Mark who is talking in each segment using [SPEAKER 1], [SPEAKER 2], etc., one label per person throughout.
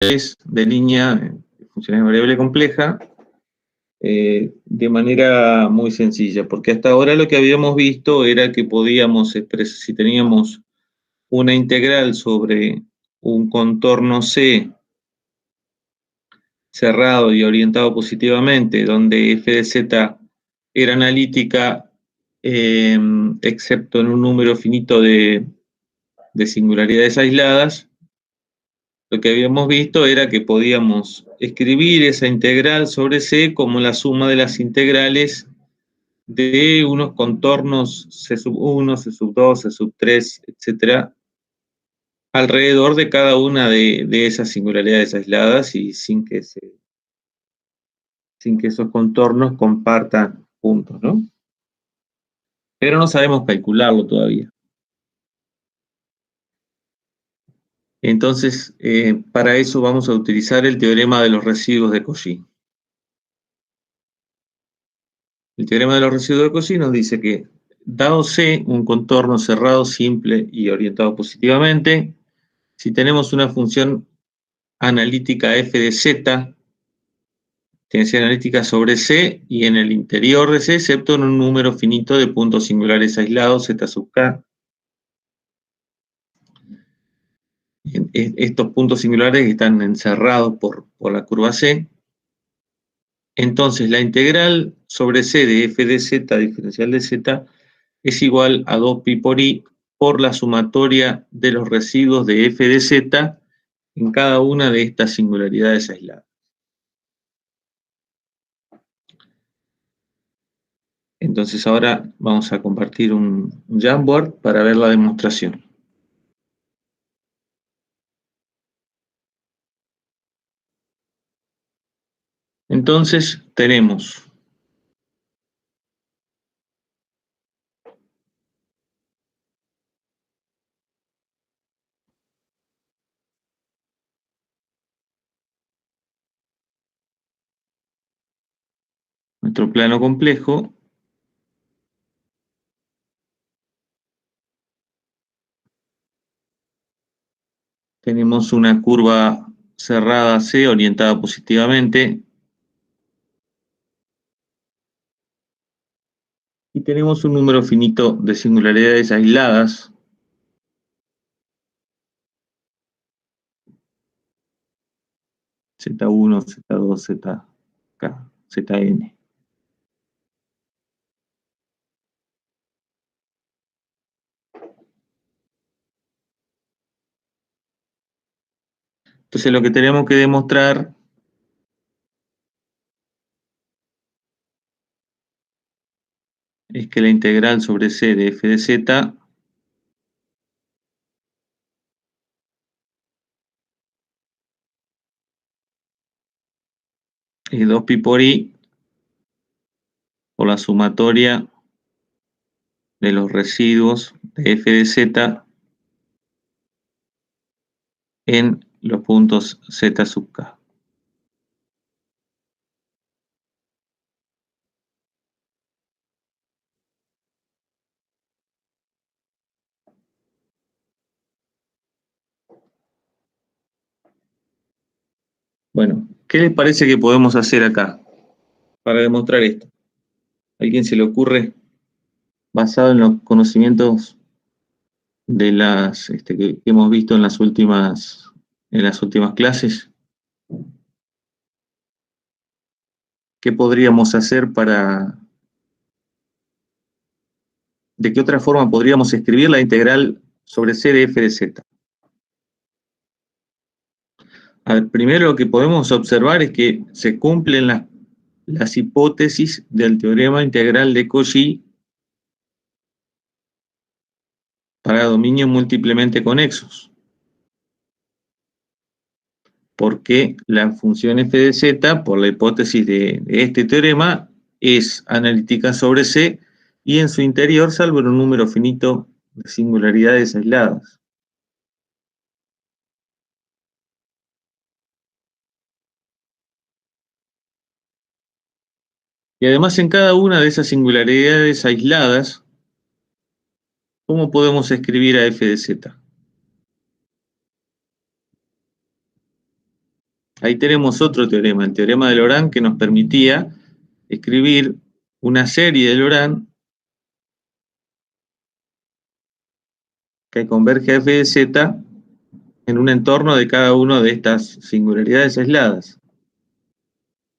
[SPEAKER 1] de línea de funciones de variable compleja de manera muy sencilla, porque hasta ahora lo que habíamos visto era que podíamos expresar, si teníamos una integral sobre un contorno C cerrado y orientado positivamente, donde f de z era analítica, excepto en un número finito de singularidades aisladas, lo que habíamos visto era que podíamos escribir esa integral sobre C como la suma de las integrales de unos contornos C sub 1, C sub 2, C sub 3, etcétera, alrededor de cada una de esas singularidades aisladas y sin que esos contornos compartan puntos, ¿no? Pero no sabemos calcularlo todavía. Entonces, para eso vamos a utilizar el teorema de los residuos de Cauchy. El teorema de los residuos de Cauchy nos dice que, dado C, un contorno cerrado, simple y orientado positivamente, si tenemos una función analítica f de z, tiene que ser analítica sobre C y en el interior de C, excepto en un número finito de puntos singulares aislados, z sub k. Estos puntos singulares están encerrados por la curva C. Entonces, la integral sobre C de f de z diferencial de z es igual a 2pi por i por la sumatoria de los residuos de f de z en cada una de estas singularidades aisladas. Entonces ahora vamos a compartir un Jamboard para ver la demostración. Entonces tenemos nuestro plano complejo. Tenemos una curva cerrada C orientada positivamente. Y tenemos un número finito de singularidades aisladas. Z1, Z2, ZK, Zn. Entonces lo que tenemos que demostrar es que la integral sobre C de f de z es 2pi por i por la sumatoria de los residuos de f de z en los puntos z sub k. Bueno, ¿qué les parece que podemos hacer acá para demostrar esto? ¿A alguien se le ocurre, basado en los conocimientos de las que hemos visto en las últimas clases? ¿Qué podríamos hacer de qué otra forma podríamos escribir la integral sobre C de f de z? Primero lo que podemos observar es que se cumplen las hipótesis del teorema integral de Cauchy para dominios múltiplemente conexos. Porque la función f de z, por la hipótesis de este teorema, es analítica sobre C y en su interior, salvo en un número finito de singularidades aisladas. Y además en cada una de esas singularidades aisladas, ¿cómo podemos escribir a f de z? Ahí tenemos otro teorema, el teorema de Laurent, que nos permitía escribir una serie de Laurent que converge a f de z en un entorno de cada una de estas singularidades aisladas.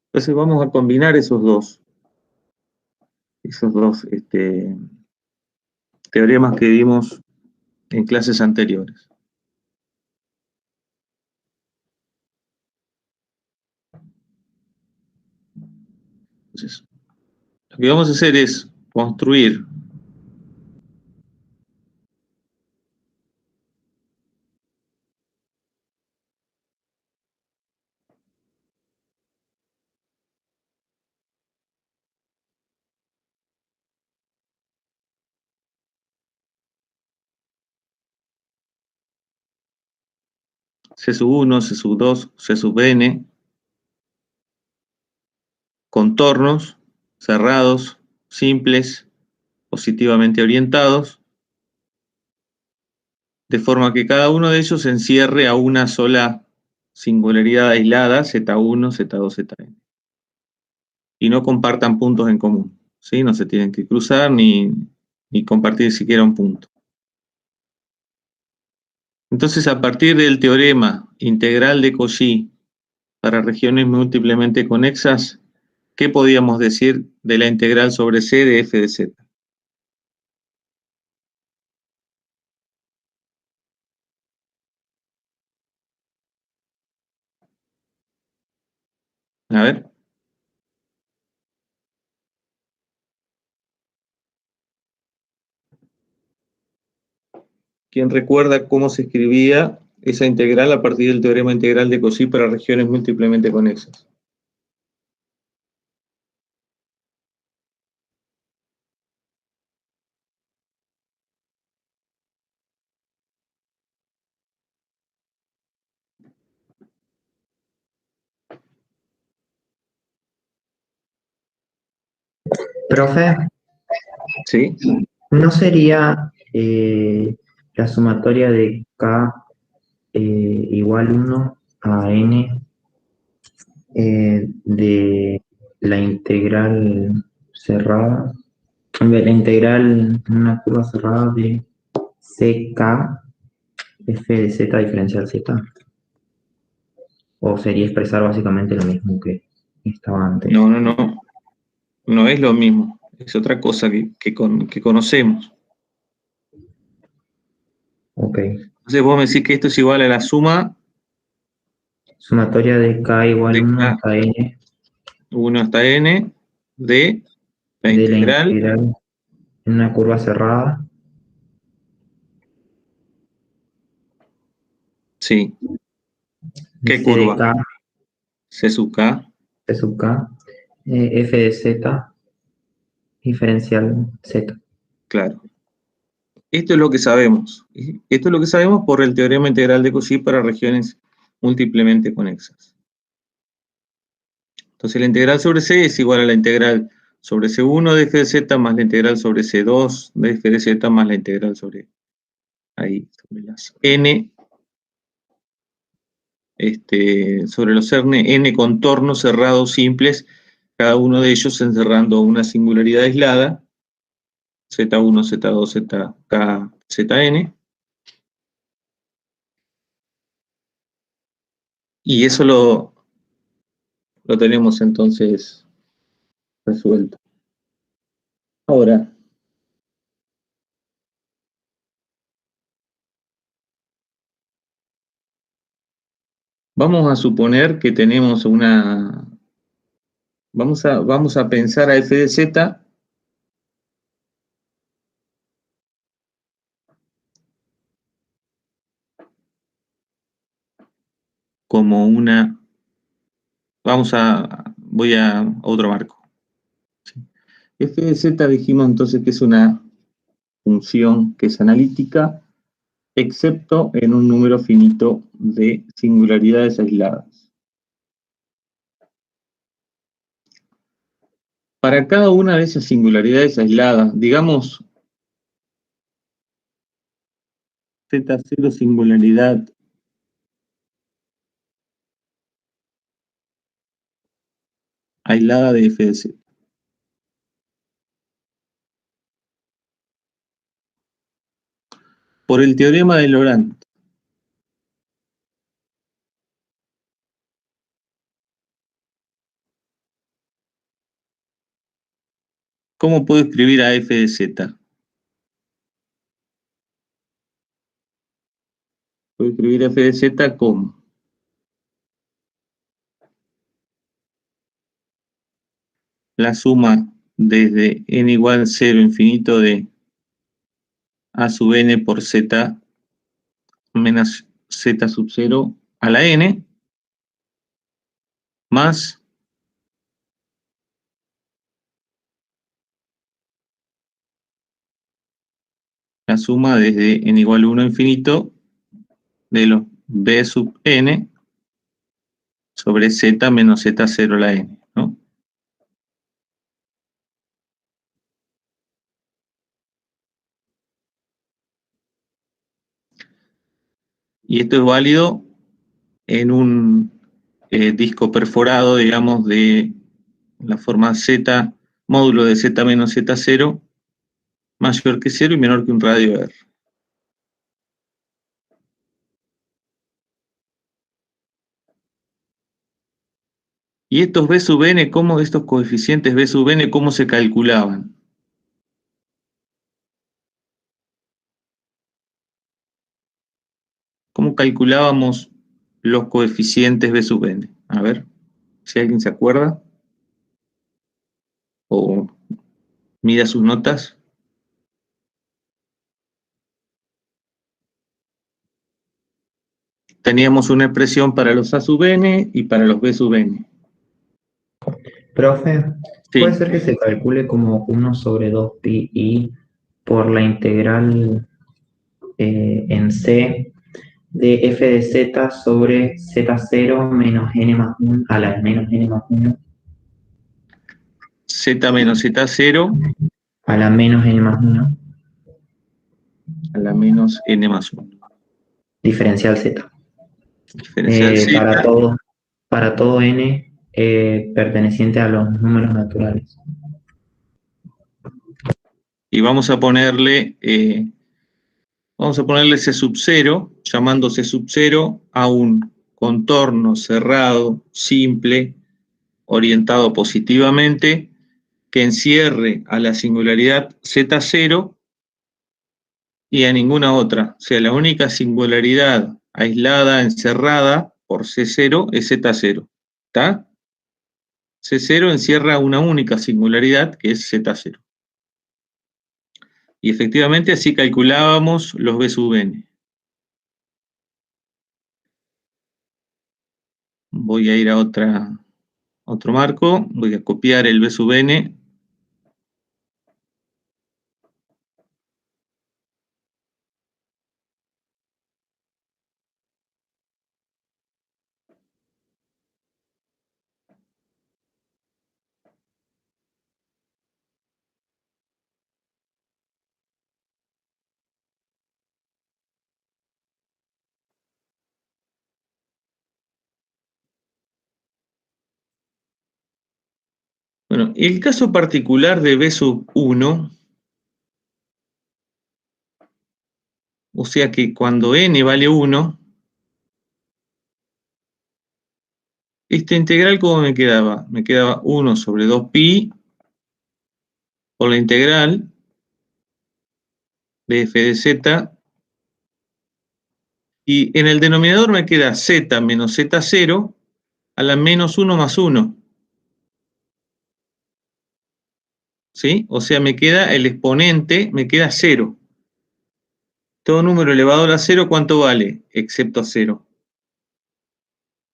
[SPEAKER 1] Entonces vamos a combinar esos dos teoremas que vimos en clases anteriores. Entonces, lo que vamos a hacer es construir C sub 1, C sub 2, C sub n, contornos cerrados, simples, positivamente orientados, de forma que cada uno de ellos encierre a una sola singularidad aislada, Z1, Z2, Zn. Y no compartan puntos en común, ¿sí? No se tienen que cruzar ni compartir siquiera un punto. Entonces, a partir del teorema integral de Cauchy para regiones múltiplemente conexas, ¿qué podíamos decir de la integral sobre C de f de z? A ver. ¿Quién recuerda cómo se escribía esa integral a partir del teorema integral de Cauchy para regiones múltiplemente conexas?
[SPEAKER 2] Profe,
[SPEAKER 1] ¿Sí?
[SPEAKER 2] ¿no sería la sumatoria de K igual 1 a n de la integral cerrada, de la integral en una curva cerrada de CK f de z diferencial z? ¿O sería expresar básicamente lo mismo que estaba antes?
[SPEAKER 1] No, no, no. No es lo mismo. Es otra cosa que conocemos.
[SPEAKER 2] Ok.
[SPEAKER 1] Entonces vos me decís que esto es igual a la suma
[SPEAKER 2] Sumatoria de K igual
[SPEAKER 1] de
[SPEAKER 2] 1
[SPEAKER 1] K,
[SPEAKER 2] hasta n
[SPEAKER 1] 1 hasta n de la
[SPEAKER 2] de la
[SPEAKER 1] integral.
[SPEAKER 2] integral en una curva cerrada
[SPEAKER 1] Sí.
[SPEAKER 2] de
[SPEAKER 1] ¿Qué
[SPEAKER 2] C de
[SPEAKER 1] curva?
[SPEAKER 2] K,
[SPEAKER 1] C sub K.
[SPEAKER 2] C sub K, f de z diferencial z.
[SPEAKER 1] Claro. Esto es lo que sabemos. Esto es lo que sabemos por el teorema integral de Cauchy para regiones múltiplemente conexas. Entonces la integral sobre C es igual a la integral sobre C1 de f de z más la integral sobre C2 de f de z más la integral sobre las n, sobre los n contornos cerrados simples, cada uno de ellos encerrando una singularidad aislada, Z1, Z2, Zk, Zn, y eso lo tenemos entonces resuelto. Ahora, vamos a suponer que tenemos una... Vamos a pensar a f de z como una... voy a otro marco. F de z dijimos entonces que es una función que es analítica, excepto en un número finito de singularidades aisladas. Para cada una de esas singularidades aisladas, digamos Z0 singularidad aislada de f de z. Por el teorema de Laurent. ¿Cómo puedo escribir a f de z? Puedo escribir f de z como la suma desde n igual 0 infinito de a sub n por z menos z sub 0 a la n, más la suma desde n igual 1 infinito de los b sub n sobre z menos z0 a la n, ¿no? Y esto es válido en un disco perforado, digamos, de la forma z, módulo de z menos z0, mayor que 0 y menor que un radio r. Y estos b sub n, ¿cómo estos coeficientes b sub n, cómo se calculaban? ¿Cómo calculábamos los coeficientes b sub n? A ver, si alguien se acuerda o mira sus notas. Teníamos una expresión para los a sub n y para los b sub n.
[SPEAKER 2] Profe,
[SPEAKER 1] Sí.
[SPEAKER 2] puede ser que se calcule como 1 sobre 2 pi i por la integral en c de f de z sobre z0 menos n más 1 a la menos n más 1
[SPEAKER 1] Z menos Z0
[SPEAKER 2] a la menos n más 1
[SPEAKER 1] a la menos n más 1.
[SPEAKER 2] diferencial z.
[SPEAKER 1] Diferencial Z.
[SPEAKER 2] Para todo n perteneciente a los números naturales.
[SPEAKER 1] Y vamos a ponerle C sub 0, llamando C sub 0 a un contorno cerrado, simple, orientado positivamente, que encierre a la singularidad Z0 y a ninguna otra. O sea, la única singularidad aislada, encerrada por C0 es Z0. ¿Está? C0 encierra una única singularidad que es Z0. Y efectivamente así calculábamos los B sub n. Voy a ir a otro marco, voy a copiar el B sub n. Bueno, el caso particular de B sub 1, o sea que cuando n vale 1, esta integral, ¿cómo me quedaba? Me quedaba 1 sobre 2pi por la integral de f de z, y en el denominador me queda z menos z0 a la menos 1 más 1. ¿Sí? O sea, me queda el exponente, me queda 0. Todo número elevado a la 0, ¿cuánto vale? Excepto 0.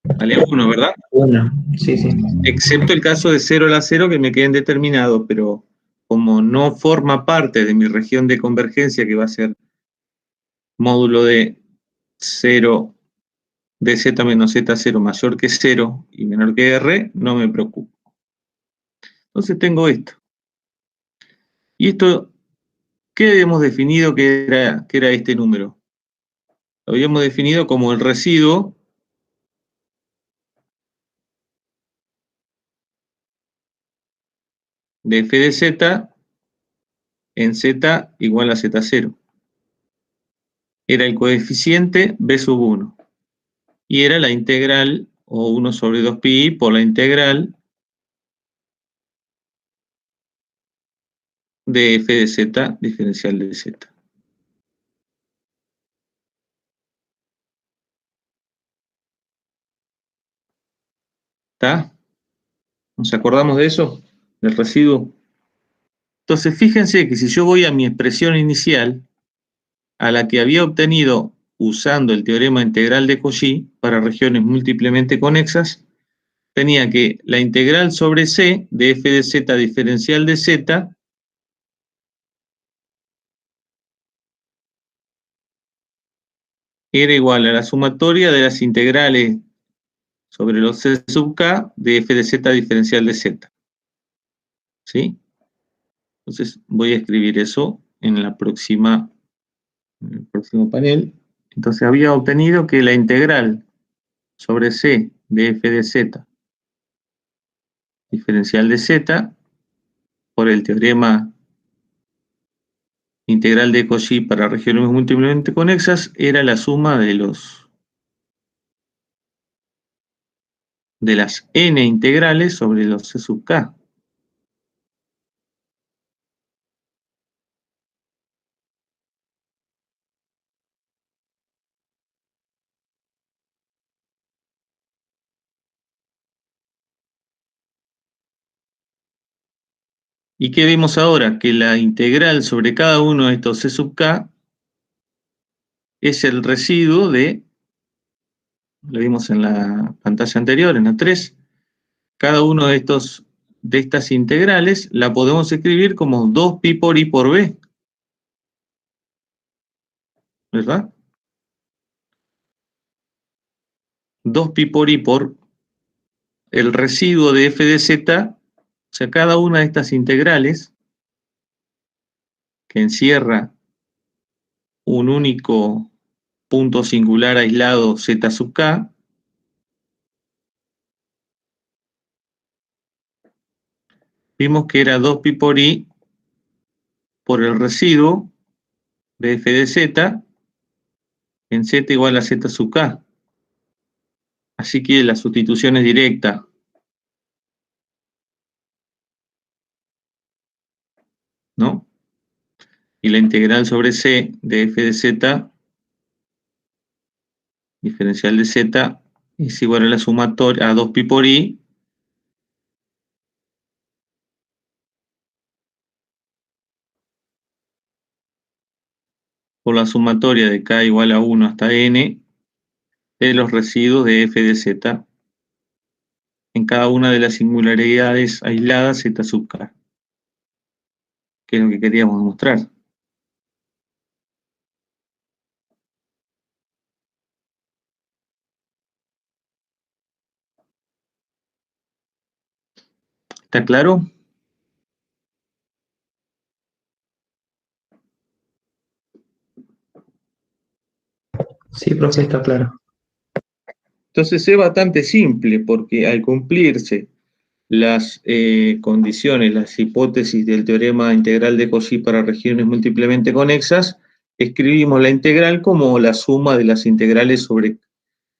[SPEAKER 1] Vale 1, ¿verdad?
[SPEAKER 2] 1, sí, sí.
[SPEAKER 1] Excepto el caso de 0 a la 0 que me queda indeterminado, pero como no forma parte de mi región de convergencia, que va a ser módulo de 0 de z menos z0 mayor que 0 y menor que r, no me preocupo. Entonces tengo esto. Y esto, ¿qué habíamos definido que era este número? Lo habíamos definido como el residuo de f de z en z igual a z0. Era el coeficiente b sub 1. Y era la integral, o 1 sobre 2pi por la integral de f de z diferencial de z. ¿Está? ¿Nos acordamos de eso? Del residuo. Entonces, fíjense que si yo voy a mi expresión inicial, a la que había obtenido usando el teorema integral de Cauchy para regiones múltiplemente conexas, tenía que la integral sobre c de f de z diferencial de z era igual a la sumatoria de las integrales sobre los c sub k de f de z diferencial de z. ¿Sí? Entonces voy a escribir eso en el próximo panel. Entonces había obtenido que la integral sobre c de f de z diferencial de z por el teorema integral de Cauchy para regiones múltiplemente conexas era la suma de las n integrales sobre los c sub k. ¿Y qué vemos ahora? Que la integral sobre cada uno de estos c sub k es el residuo de, lo vimos en la pantalla anterior, en la 3, cada uno de estas integrales la podemos escribir como 2pi por i por b, ¿verdad? 2pi por i por el residuo de f de z, o sea, cada una de estas integrales que encierra un único punto singular aislado z sub k, vimos que era 2pi por i por el residuo de f de z en z igual a z sub k. Así que la sustitución es directa. ¿No? Y la integral sobre c de f de z diferencial de z es igual a la sumatoria a 2pi por i por la sumatoria de k igual a 1 hasta n de los residuos de f de z en cada una de las singularidades aisladas z sub k, que es lo que queríamos demostrar. ¿Está claro?
[SPEAKER 2] Sí, profe, está claro.
[SPEAKER 1] Entonces es bastante simple, porque al cumplirse las condiciones, las hipótesis del teorema integral de Cauchy para regiones múltiplemente conexas, escribimos la integral como la suma de las integrales sobre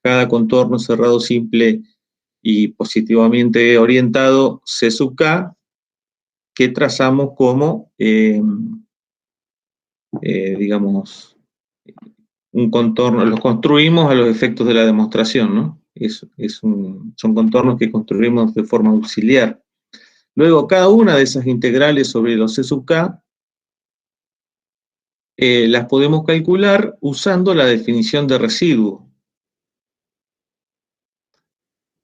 [SPEAKER 1] cada contorno cerrado simple y positivamente orientado C sub k, que trazamos como, digamos, un contorno, los construimos a los efectos de la demostración, ¿no? Son contornos que construimos de forma auxiliar. Luego, cada una de esas integrales sobre los C sub k las podemos calcular usando la definición de residuo.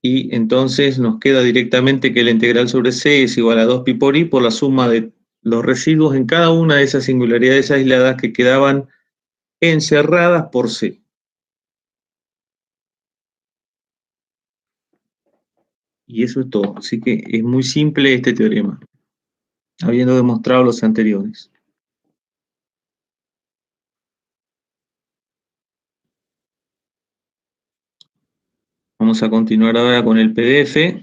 [SPEAKER 1] Y entonces nos queda directamente que la integral sobre C es igual a 2pi por i por la suma de los residuos en cada una de esas singularidades aisladas que quedaban encerradas por C. Y eso es todo. Así que es muy simple este teorema, habiendo demostrado los anteriores. Vamos a continuar ahora con el PDF.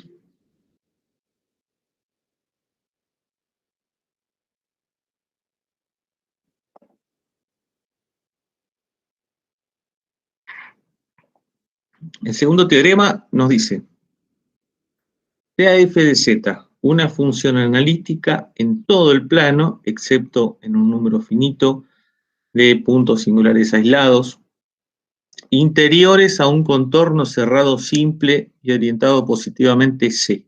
[SPEAKER 1] El segundo teorema nos dice, sea f de z una función analítica en todo el plano, excepto en un número finito de puntos singulares aislados, interiores a un contorno cerrado simple y orientado positivamente C.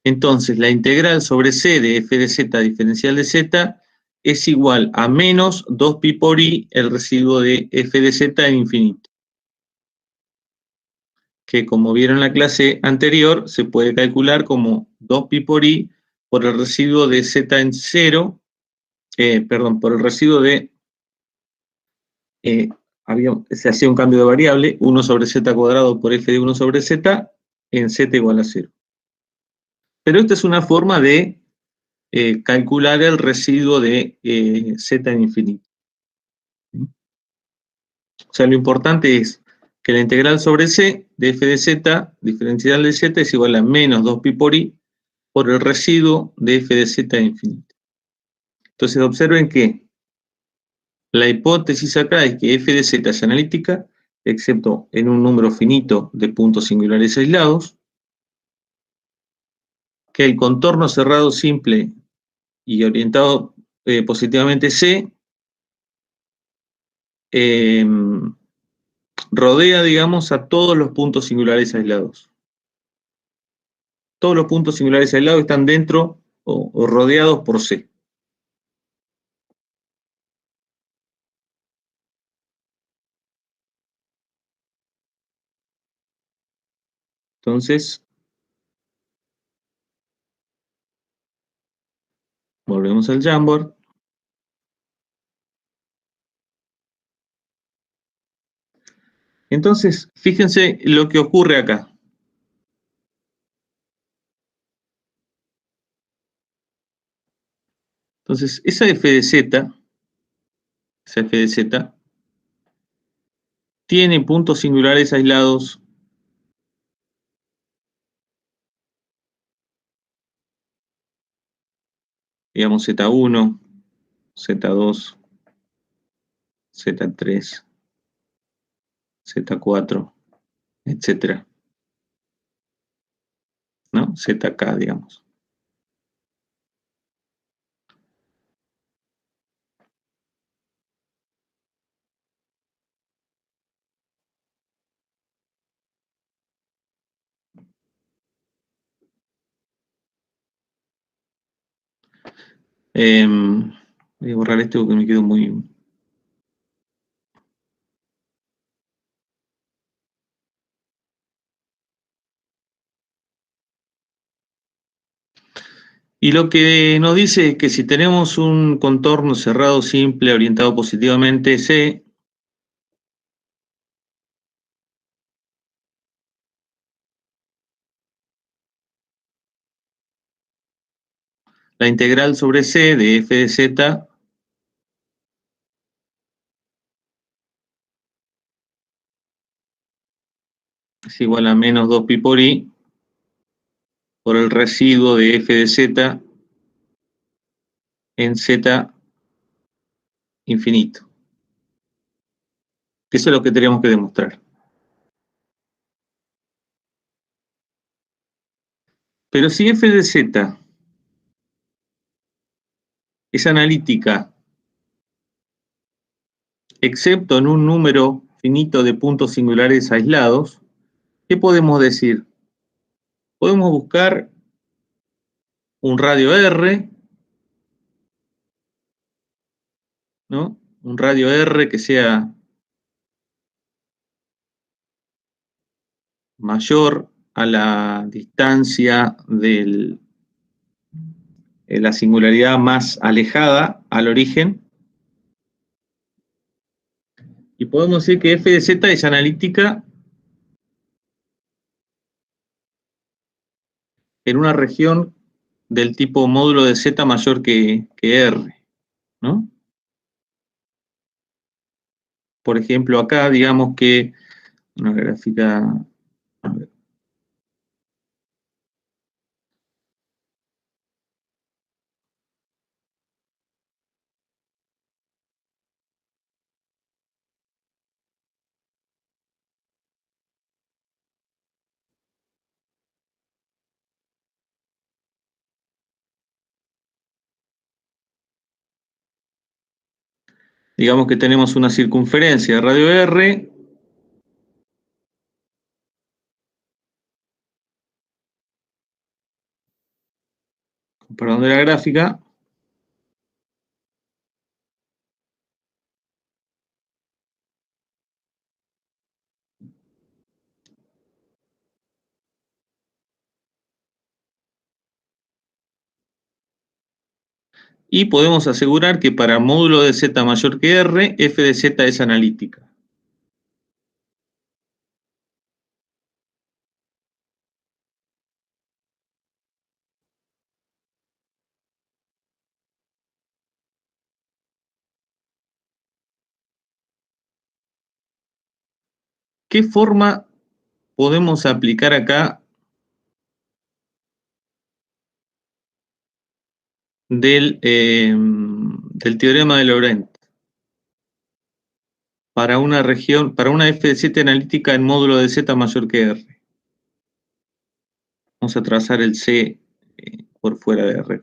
[SPEAKER 1] Entonces, la integral sobre C de f de z diferencial de z es igual a menos 2pi por i el residuo de f de z en infinito, que como vieron en la clase anterior, se puede calcular como 2pi por i por el residuo de z en 0, por el residuo de, se hacía un cambio de variable, 1 sobre z cuadrado por f de 1 sobre z en z igual a 0. Pero esta es una forma de calcular el residuo de z en infinito. O sea, lo importante es que la integral sobre c de f de z diferencial de z es igual a menos 2pi por i por el residuo de f de z en infinito. Entonces observen que la hipótesis acá es que f de z es analítica, excepto en un número finito de puntos singulares aislados, que el contorno cerrado simple y orientado positivamente C rodea, digamos, a todos los puntos singulares aislados. Todos los puntos singulares aislados están dentro o rodeados por C. Entonces, volvemos al Jamboard. Entonces, fíjense lo que ocurre acá. Entonces, esa f de z, tiene puntos singulares aislados digamos z1, z2, z3, z4, etcétera, ¿no? Zk, digamos. Voy a borrar esto porque me quedo muy... Y lo que nos dice es que si tenemos un contorno cerrado simple orientado positivamente C, la integral sobre C de f de z es igual a menos 2pi por i por el residuo de f de z en z infinito. Eso es lo que tenemos que demostrar. Pero si f de z es analítica, excepto en un número finito de puntos singulares aislados, ¿qué podemos decir? Podemos buscar un radio R, ¿no? Un radio R que sea mayor a la distancia de la singularidad más alejada al origen. Y podemos decir que f de z es analítica en una región del tipo módulo de z mayor que R, ¿no? Por ejemplo, acá digamos que una gráfica... A ver. Digamos que tenemos una circunferencia de radio R, perdón de la gráfica, y podemos asegurar que para módulo de z mayor que R, f de z es analítica. ¿Qué forma podemos aplicar acá del teorema de Laurent para una región, para una f de z analítica en módulo de z mayor que R? Vamos a trazar el C por fuera de R.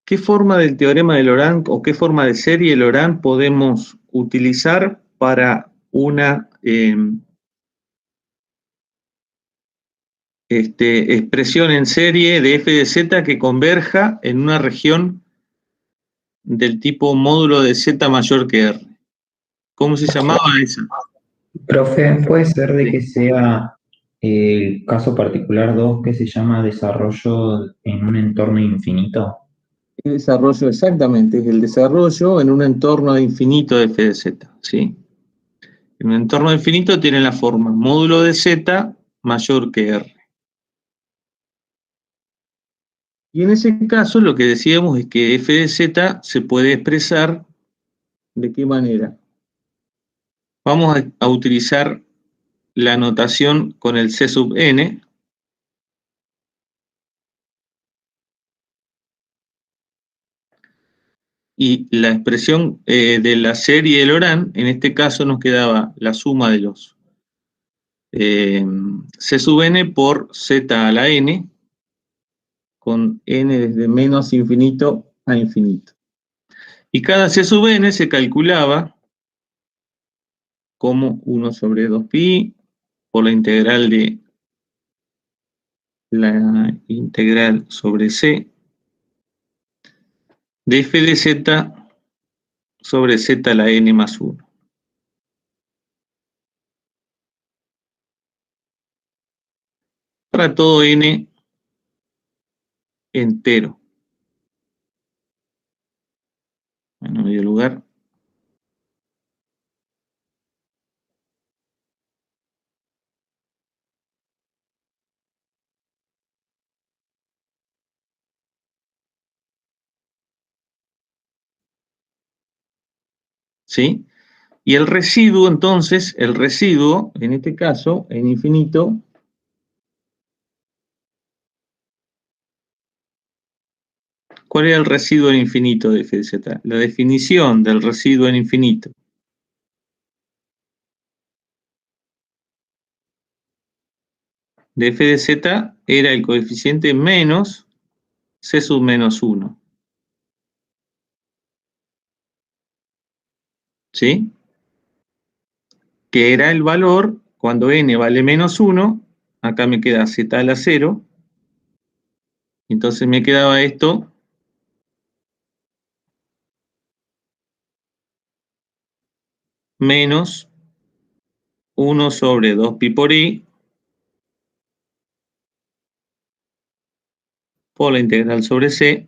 [SPEAKER 1] ¿Qué forma del teorema de Laurent o qué forma de serie de Laurent podemos utilizar para una expresión en serie de f de z que converja en una región del tipo módulo de z mayor que R? ¿Cómo se llamaba esa?
[SPEAKER 2] Profe, ¿puede ser de que sea el caso particular 2 que se llama desarrollo en un entorno infinito?
[SPEAKER 1] El desarrollo, exactamente, es el desarrollo en un entorno infinito de f de z, ¿sí? En un entorno infinito tiene la forma módulo de z mayor que R. Y en ese caso lo que decíamos es que f de z se puede expresar ¿de qué manera? Vamos a utilizar la notación con el c sub n, y la expresión de la serie de Laurent, en este caso nos quedaba la suma de los c sub n por z a la n, con n desde menos infinito a infinito. Y cada c sub n se calculaba como 1 sobre 2pi por la integral sobre c de f de z sobre z a la n más 1. Para todo n entero. En medio lugar. ¿Sí? Y el residuo, entonces, el residuo, en este caso, en infinito, ¿cuál era el residuo en infinito de f de z? La definición del residuo en infinito. De f de z era el coeficiente menos c sub menos 1. ¿Sí? Que era el valor, cuando n vale menos 1, acá me queda z a la 0, entonces me quedaba esto menos 1 sobre 2pi por i por la integral sobre c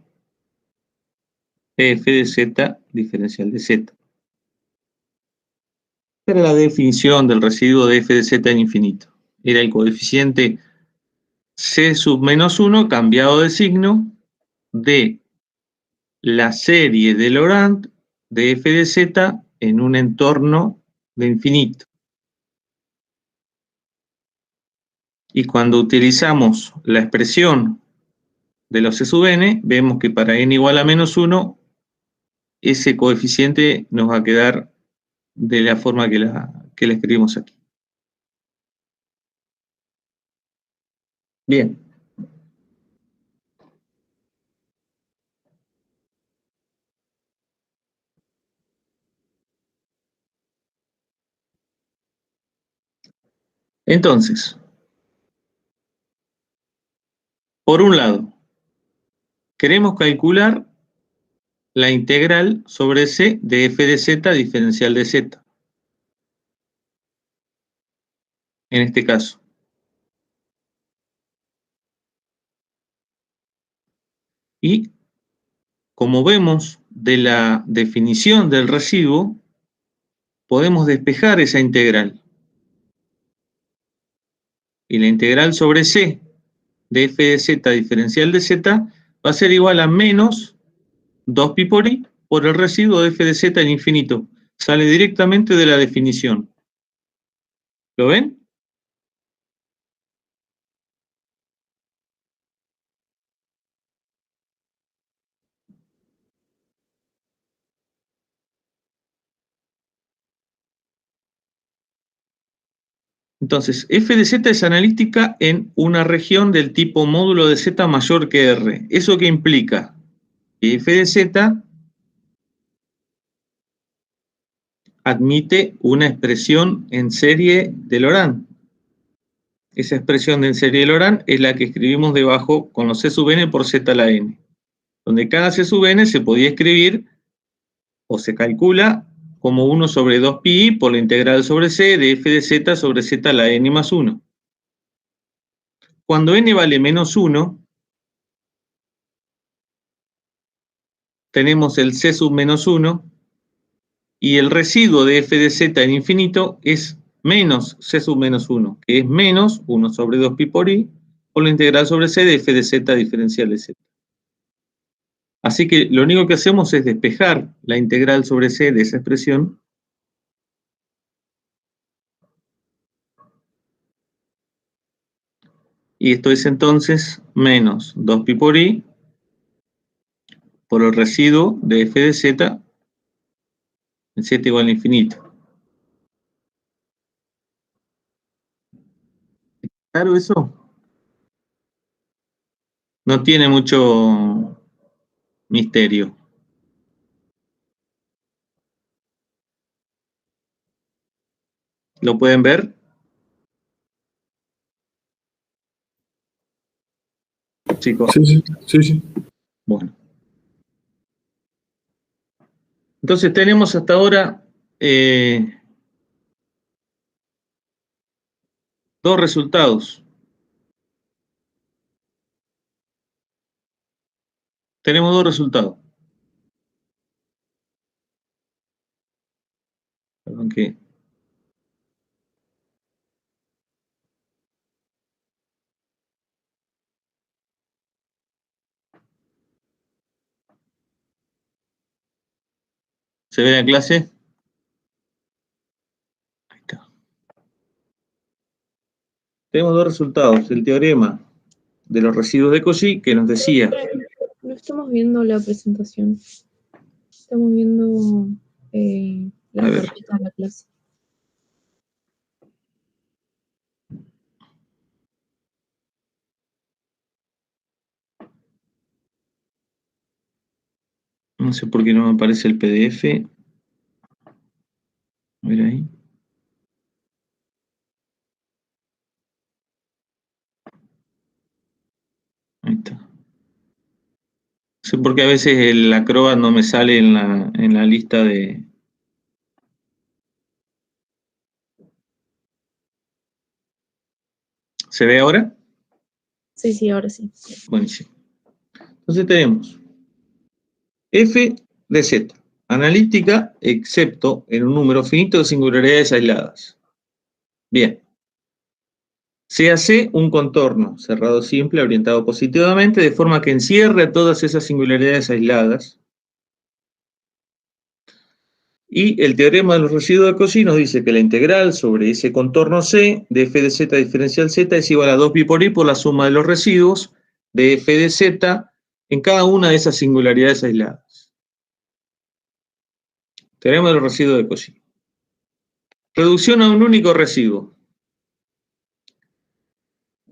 [SPEAKER 1] de f de z diferencial de z. Era la definición del residuo de f de z en infinito. Era el coeficiente c sub menos 1 cambiado de signo de la serie de Laurent de f de z en un entorno de infinito. Y cuando utilizamos la expresión de los c sub n, vemos que para n igual a menos 1, ese coeficiente nos va a quedar de la forma que la escribimos aquí. Bien. Entonces, por un lado, queremos calcular la integral sobre c de f de z diferencial de z. En este caso. Y como vemos de la definición del residuo, podemos despejar esa integral. Y la integral sobre c de f de z diferencial de z va a ser igual a menos 2pi por i por el residuo de f de z en infinito. Sale directamente de la definición. ¿Lo ven? Entonces, f de z es analítica en una región del tipo módulo de z mayor que r. ¿Eso qué implica? Que f de z admite una expresión en serie de Laurent. Esa expresión en serie de Laurent es la que escribimos debajo con los c sub n por z a la n, donde cada c sub n se podía escribir o se calcula como 1 sobre 2pi por la integral sobre c de f de z sobre z a la n más 1. Cuando n vale menos 1, tenemos el c sub menos 1, y el residuo de f de z en infinito es menos c sub menos 1, que es menos 1 sobre 2pi por i, por la integral sobre c de f de z diferencial de z. Así que lo único que hacemos es despejar la integral sobre c de esa expresión. Y esto es entonces menos 2pi por i por el residuo de f de z en z igual a infinito. ¿Claro eso? No tiene mucho misterio. ¿Lo pueden ver? Chicos.
[SPEAKER 3] Sí.
[SPEAKER 1] Bueno. Entonces tenemos hasta ahora dos resultados. Tenemos dos resultados. Perdón que... ¿Se ve la clase? Ahí está. Tenemos dos resultados. El teorema de los residuos de Cauchy, que nos decía...
[SPEAKER 4] No estamos viendo la presentación. Estamos viendo la carpeta de la clase.
[SPEAKER 1] No sé por qué no me aparece el PDF. A ver ahí. Ahí está. No sé por qué a veces el Acrobat no me sale en la lista de... ¿Se ve ahora?
[SPEAKER 4] Sí, ahora sí.
[SPEAKER 1] Buenísimo. Entonces tenemos f de z, analítica excepto en un número finito de singularidades aisladas. Bien. Se hace un contorno cerrado simple orientado positivamente de forma que encierre a todas esas singularidades aisladas. Y el teorema de los residuos de Cauchy nos dice que la integral sobre ese contorno C de f de z diferencial z es igual a 2pi por i por la suma de los residuos de f de z en cada una de esas singularidades aisladas. Teorema de los residuos de Cauchy. Reducción a un único residuo.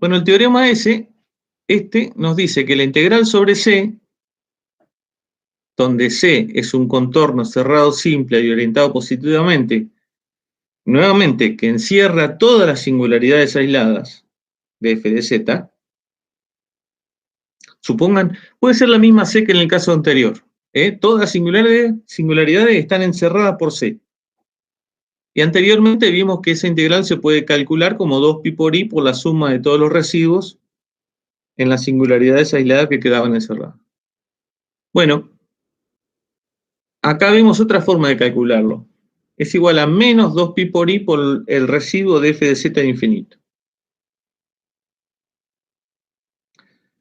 [SPEAKER 1] Bueno, el teorema este nos dice que la integral sobre C, donde C es un contorno cerrado simple y orientado positivamente, nuevamente, que encierra todas las singularidades aisladas de f de z, supongan, puede ser la misma C que en el caso anterior. Todas las singularidades están encerradas por C. Y anteriormente vimos que esa integral se puede calcular como 2pi por i por la suma de todos los residuos en las singularidades aisladas que quedaban encerradas. Bueno, acá vemos otra forma de calcularlo. Es igual a menos 2pi por i por el residuo de f de z de infinito.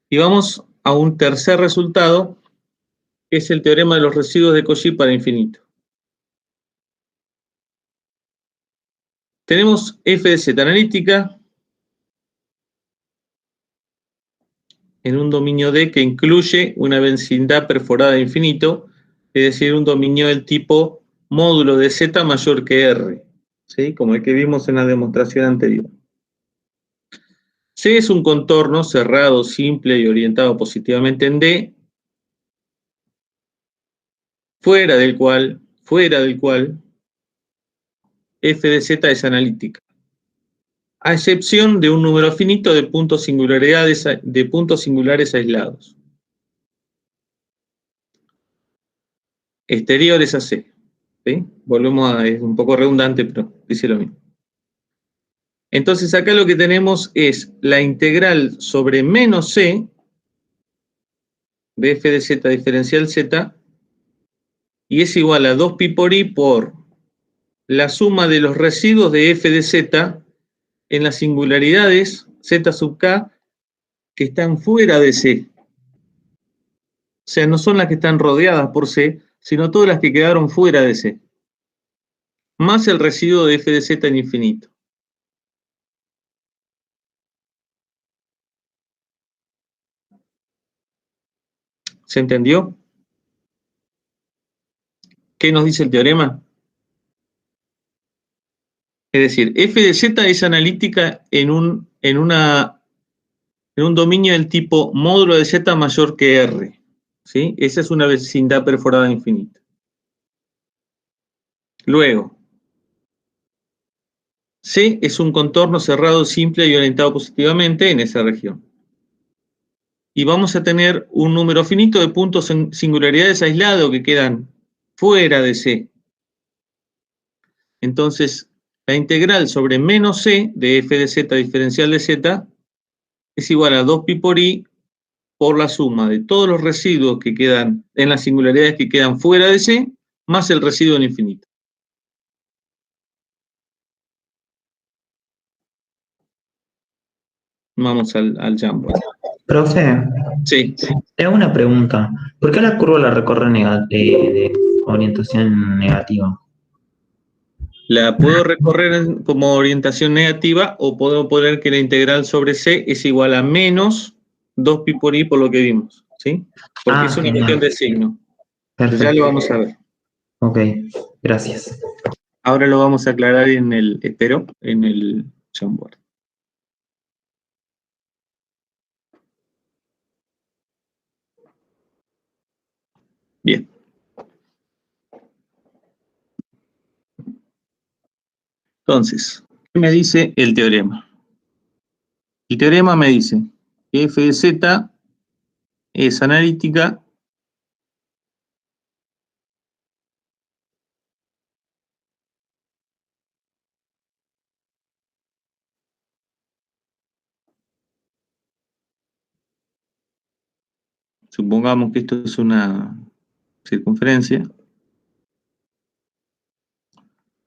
[SPEAKER 1] Y vamos a un tercer resultado, que es el teorema de los residuos de Cauchy para infinito. Tenemos f de z analítica en un dominio D que incluye una vecindad perforada de infinito, es decir, un dominio del tipo módulo de z mayor que r, ¿sí? Como el que vimos en la demostración anterior. C es un contorno cerrado, simple y orientado positivamente en D, fuera del cual f de z es analítica, a excepción de un número finito de puntos singulares aislados, exteriores a C. ¿Sí? Volvemos a, es un poco redundante, pero dice lo mismo. Entonces acá lo que tenemos es la integral sobre menos C de f de z diferencial z, y es igual a 2pi por i por la suma de los residuos de f de z en las singularidades z sub k que están fuera de C. O sea, no son las que están rodeadas por C, sino todas las que quedaron fuera de C. Más el residuo de f de z en infinito. ¿Se entendió? ¿Qué nos dice el teorema? Es decir, f de z es analítica en un dominio del tipo módulo de z mayor que r. ¿Sí? Esa es una vecindad perforada infinita. Luego, C es un contorno cerrado simple y orientado positivamente en esa región. Y vamos a tener un número finito de puntos en singularidades aislados que quedan fuera de C. Entonces, la integral sobre menos C de f de z diferencial de z es igual a 2pi por i por la suma de todos los residuos que quedan en las singularidades que quedan fuera de C, más el residuo en infinito. Vamos al Jamboard.
[SPEAKER 2] Profe,
[SPEAKER 1] Sí.
[SPEAKER 2] te hago una pregunta. ¿Por qué la curva la recorre de orientación negativa?
[SPEAKER 1] La puedo recorrer como orientación negativa o puedo poner que la integral sobre C es igual a menos 2pi por i por lo que vimos, ¿sí? Porque es una
[SPEAKER 2] genial.
[SPEAKER 1] cuestión de signo.
[SPEAKER 2] Perfecto.
[SPEAKER 1] Ya lo vamos a ver.
[SPEAKER 2] Ok, gracias.
[SPEAKER 1] Ahora lo vamos a aclarar en el Jamboard. Bien. Entonces, ¿qué me dice el teorema? El teorema me dice que f de z es analítica supongamos que esto es una circunferencia.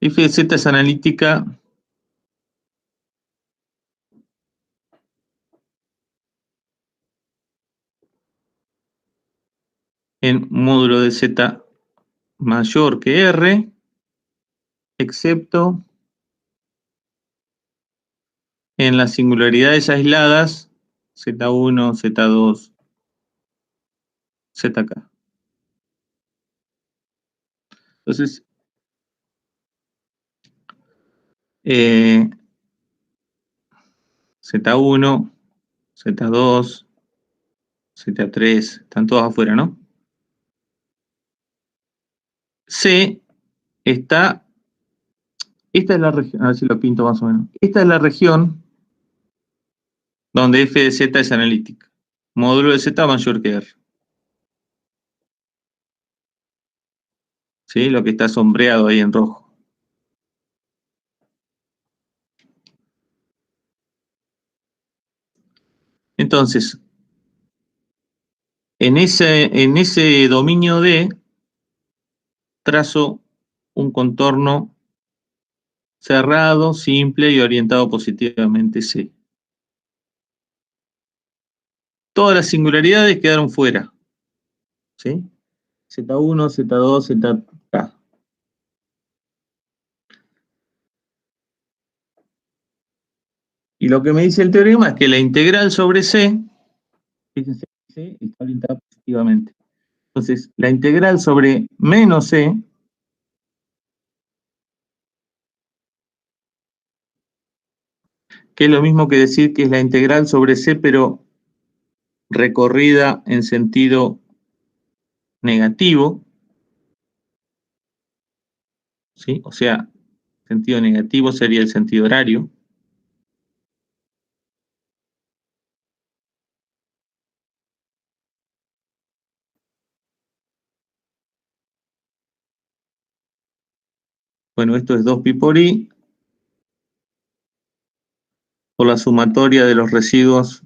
[SPEAKER 1] F de z es analítica en módulo de z mayor que r, excepto en las singularidades aisladas z1, z2, zk. Entonces, z1 Z2, Z3, están todos afuera, ¿no? C está, esta es la región, a ver si lo pinto más o menos. Esta es la región donde f de z es analítica. Módulo de z mayor que r. ¿Sí? Lo que está sombreado ahí en rojo. Entonces, en ese dominio D, trazo un contorno cerrado, simple y orientado positivamente C. Todas las singularidades quedaron fuera. ¿Sí? Z1, Z2, ZK. Y lo que me dice el teorema es que la integral sobre C, fíjense, C está orientada positivamente. Entonces, la integral sobre menos C que es lo mismo que decir que es la integral sobre C, pero recorrida en sentido negativo, ¿sí? O sea, sentido negativo sería el sentido horario. Bueno, esto es 2pi por i por la sumatoria de los residuos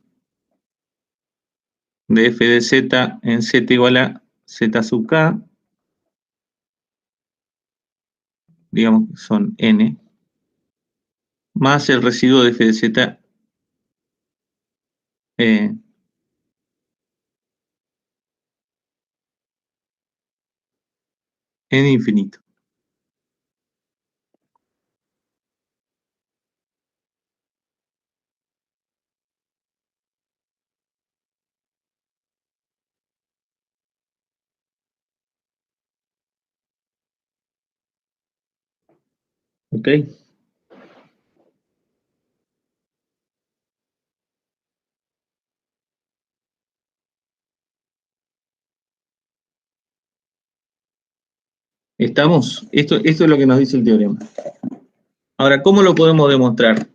[SPEAKER 1] de f de z en z igual a z sub k, digamos que son n, más el residuo de f de z en infinito. ¿Ok? ¿Estamos? Esto es lo que nos dice el teorema. Ahora, ¿cómo lo podemos demostrar?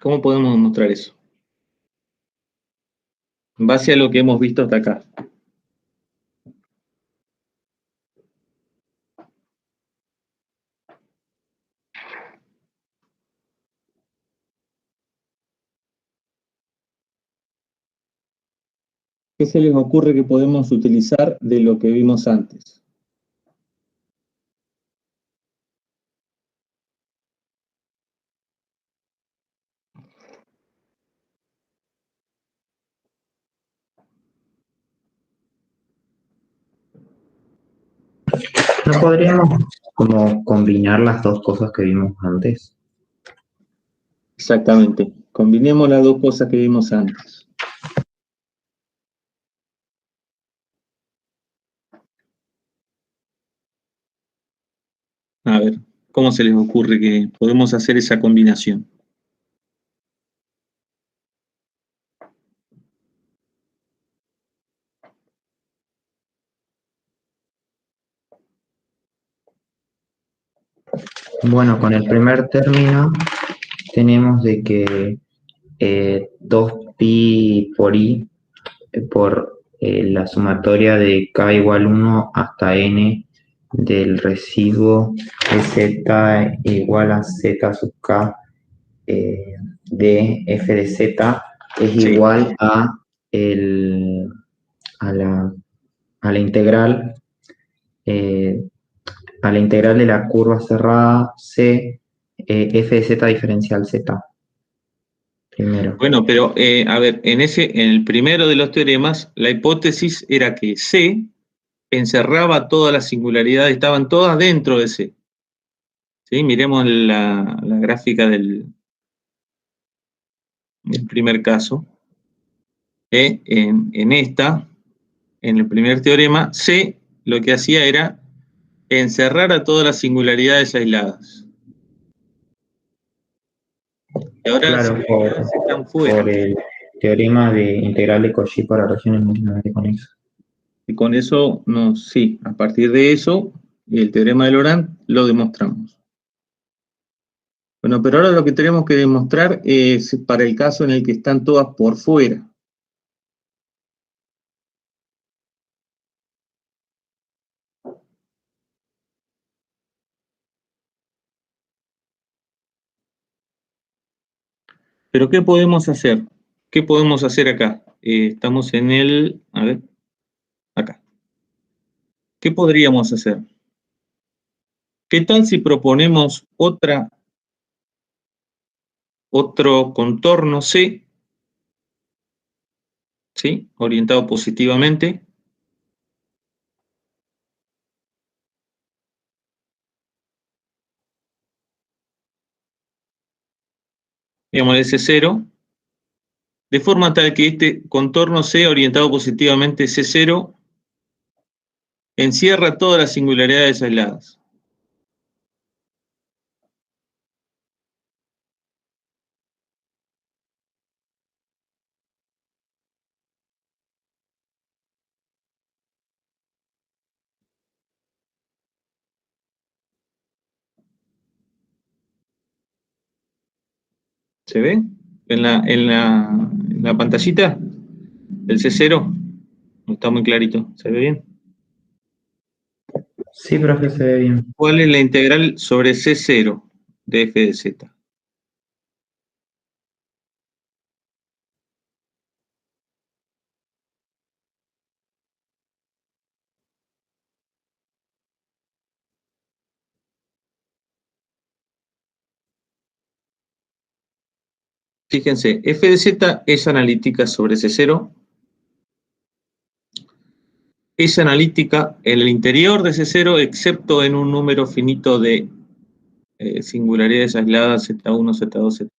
[SPEAKER 1] ¿Cómo podemos demostrar eso? En base a lo que hemos visto hasta acá. ¿Qué se les ocurre que podemos utilizar de lo que vimos antes?
[SPEAKER 2] ¿No podríamos como combinar las dos cosas que vimos antes?
[SPEAKER 1] Exactamente. Combinemos las dos cosas que vimos antes. A ver, ¿cómo se les ocurre que podemos hacer esa combinación?
[SPEAKER 2] Bueno, con el primer término tenemos de que 2pi por i por la sumatoria de k igual 1 hasta n del residuo de z igual a z sub k de f de z es
[SPEAKER 1] Sí.
[SPEAKER 2] igual a la integral de la curva cerrada c f de z diferencial z. Primero.
[SPEAKER 1] Bueno, pero a ver, en el primero de los teoremas, la hipótesis era que C encerraba todas las singularidades, estaban todas dentro de C. ¿Sí? Miremos la gráfica del el primer caso. En el primer teorema, C lo que hacía era encerrar a todas las singularidades aisladas. Y ahora
[SPEAKER 2] Claro,
[SPEAKER 1] están fuera.
[SPEAKER 2] por el teorema de integral de Cauchy para regiones múltiplemente conexas.
[SPEAKER 1] Y con eso, sí, a partir de eso, el teorema de Laurent lo demostramos. Bueno, pero ahora lo que tenemos que demostrar es para el caso en el que están todas por fuera. Pero ¿qué podemos hacer? ¿Qué podemos hacer acá? Estamos en el... A ver, acá. ¿Qué podríamos hacer? ¿Qué tal si proponemos otro contorno C, ¿sí? Orientado positivamente. Digamos ese 0, de forma tal que este contorno C orientado positivamente C0 encierra todas las singularidades aisladas. ¿Se ve? En la pantallita, el C0, no está muy clarito, ¿se ve bien?
[SPEAKER 2] Sí, profe, se ve bien.
[SPEAKER 1] ¿Cuál es la integral sobre C0 de f de z? Fíjense, f de z es analítica sobre C0, es analítica en el interior de C0, excepto en un número finito de singularidades aisladas Z1, Z2, Z.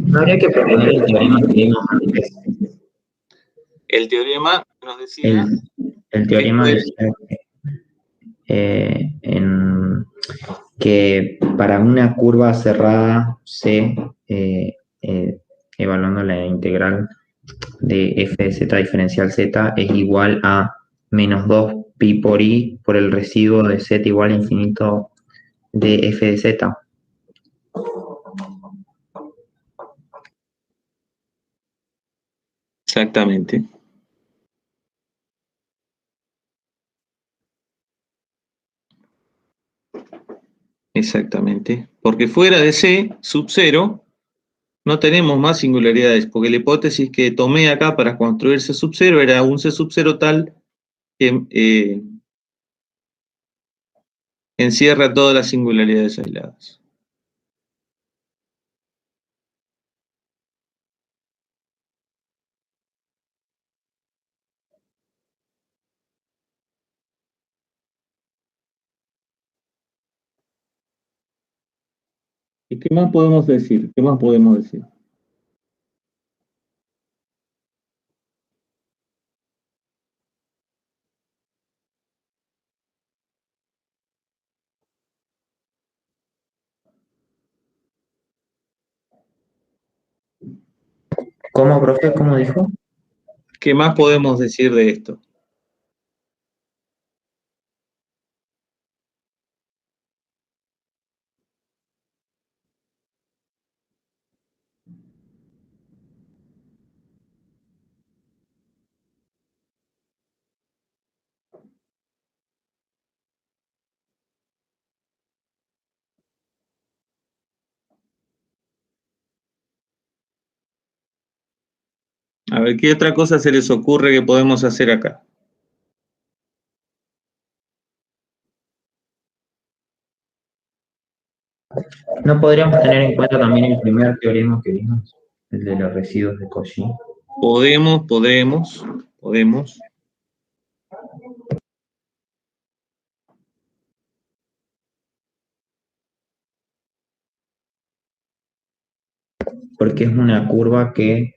[SPEAKER 2] No habría que proponer el teorema que vimos antes.
[SPEAKER 1] El teorema nos decía...
[SPEAKER 2] El teorema decía que para una curva cerrada C, evaluando la integral de f de z diferencial z, es igual a menos 2 pi por i por el residuo de z igual a infinito de f de z.
[SPEAKER 1] Exactamente. Exactamente. Porque fuera de C sub 0 no tenemos más singularidades, porque la hipótesis que tomé acá para construir C sub 0 era un C sub 0 tal que encierra todas las singularidades aisladas. ¿Y qué más podemos decir? ¿Qué más podemos decir?
[SPEAKER 2] ¿Cómo, profe? ¿Cómo dijo?
[SPEAKER 1] ¿Qué más podemos decir de esto? A ver, ¿qué otra cosa se les ocurre que podemos hacer acá?
[SPEAKER 2] ¿No podríamos tener en cuenta también el primer teorema que vimos, el de los residuos de Cauchy?
[SPEAKER 1] Podemos.
[SPEAKER 2] porque es una curva que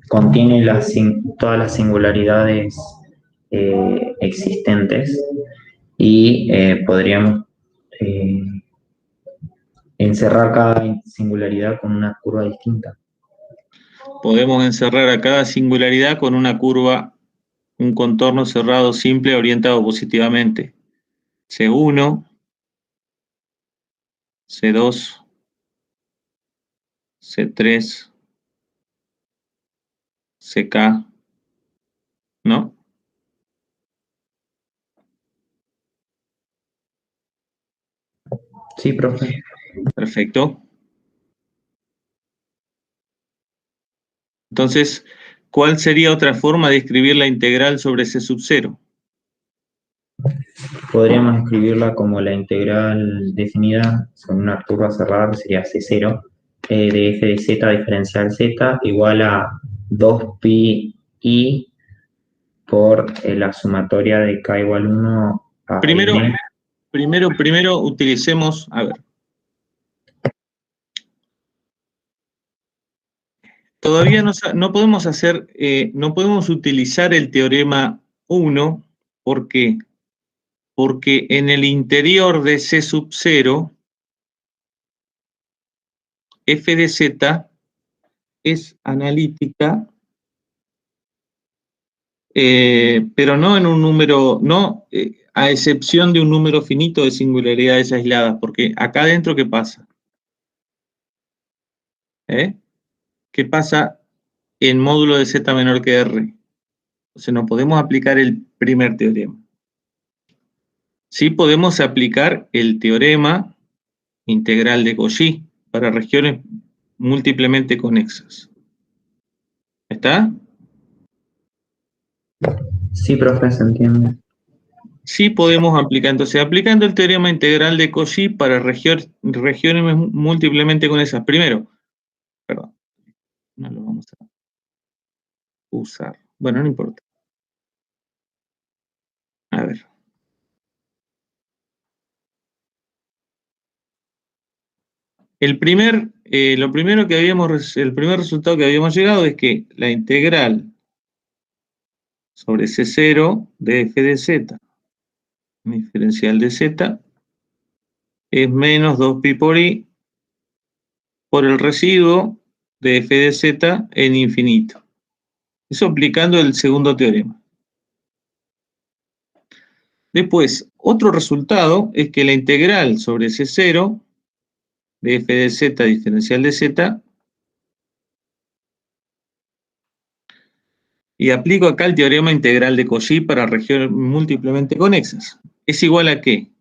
[SPEAKER 2] contiene todas las singularidades existentes y podríamos encerrar cada singularidad con una curva distinta.
[SPEAKER 1] Podemos encerrar a cada singularidad con una curva, un contorno cerrado simple orientado positivamente. C1, C2, C3, CK, ¿no?
[SPEAKER 2] Sí, profe.
[SPEAKER 1] Perfecto. Entonces, ¿cuál sería otra forma de escribir la integral sobre C sub 0?
[SPEAKER 2] Podríamos escribirla como la integral definida con una curva cerrada, que sería C0, de f de z diferencial z igual a 2pi i por la sumatoria de k igual 1 a
[SPEAKER 1] Primero utilicemos, a ver. Todavía no podemos hacer, no podemos utilizar el teorema 1, ¿por qué? Porque en el interior de C sub 0, f de z es analítica, pero no en un número, no a excepción de un número finito de singularidades aisladas, porque acá adentro, ¿qué pasa? ¿Qué pasa en módulo de z menor que r? Entonces no podemos aplicar el primer teorema. Sí podemos aplicar el teorema integral de Cauchy para regiones múltiplemente conexas. ¿Está?
[SPEAKER 2] Sí, profe, se entiende.
[SPEAKER 1] Sí podemos aplicar, entonces aplicando el teorema integral de Cauchy para regiones múltiplemente conexas. Primero, perdón, no lo vamos a usar. Bueno, no importa. A ver. El primer resultado que habíamos llegado es que la integral sobre C0 de f de z, diferencial de z, es menos 2pi por i por el residuo de f de z en infinito. Eso aplicando el segundo teorema. Después, otro resultado es que la integral sobre C0 de f de z diferencial de z, y aplico acá el teorema integral de Cauchy para regiones múltiplemente conexas. ¿Es igual a qué?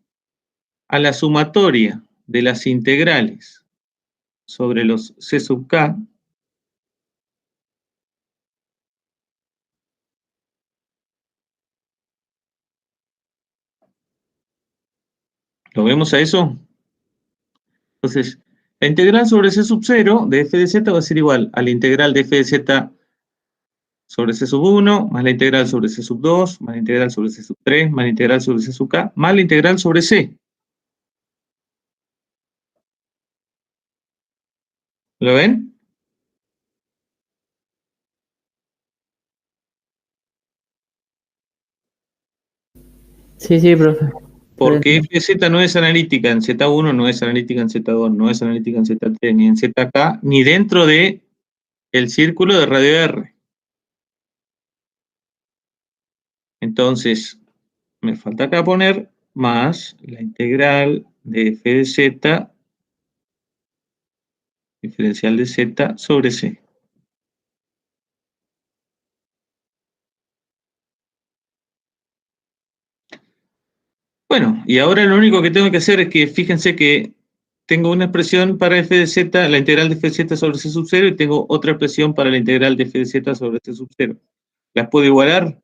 [SPEAKER 1] A la sumatoria de las integrales sobre los C sub k ¿lo vemos a eso? Entonces, la integral sobre C sub 0 de f de z va a ser igual a la integral de f de z sobre C sub 1, más la integral sobre C sub 2, más la integral sobre C sub 3, más la integral sobre C sub k, más la integral sobre C. ¿Lo ven?
[SPEAKER 3] Sí, profe.
[SPEAKER 1] Porque f de z no es analítica en Z1, no es analítica en Z2, no es analítica en Z3, ni en ZK, ni dentro de el círculo de radio R. Entonces, me falta acá poner más la integral de f de z diferencial de z sobre c. Bueno, y ahora lo único que tengo que hacer es que fíjense que tengo una expresión para f de z, la integral de f de z sobre c sub 0, y tengo otra expresión para la integral de f de z sobre c sub 0. ¿Las puedo igualar?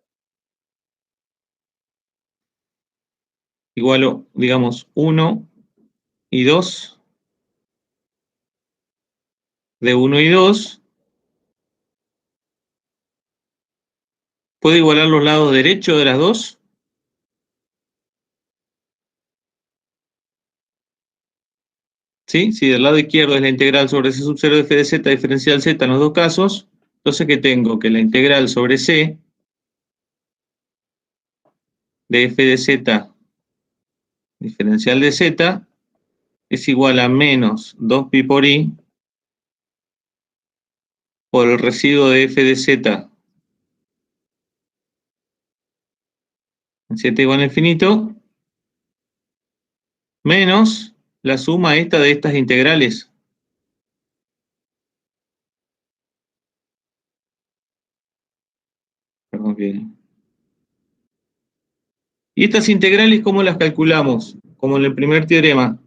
[SPEAKER 1] Igualo, digamos, 1 y 2, de 1 y 2. ¿Puedo igualar los lados derechos de las dos? ¿Sí? Si del lado izquierdo es la integral sobre C sub 0 de f de z diferencial z en los dos casos, entonces ¿qué tengo? Que la integral sobre C de f de z diferencial de z es igual a menos 2pi por i por el residuo de f de z en z igual a infinito, menos la suma esta de estas integrales. Perdón, bien. ¿Y estas integrales cómo las calculamos? Como en el primer teorema.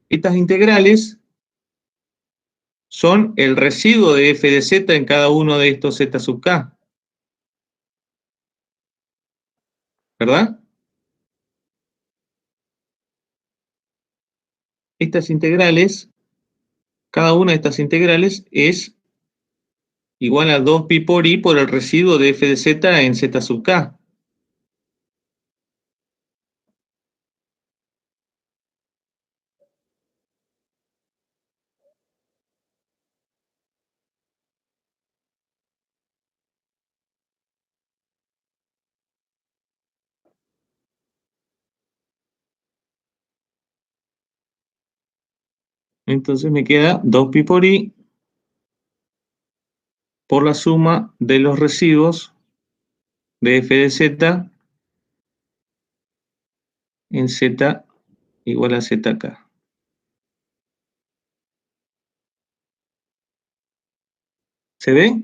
[SPEAKER 1] Estas integrales son el residuo de f de z en cada uno de estos z sub k. ¿Verdad? Estas integrales, cada una de estas integrales es igual a 2pi por i por el residuo de f de z en z sub k. Entonces me queda 2pi por i por la suma de los residuos de f de z en z igual a zk. ¿Se ve?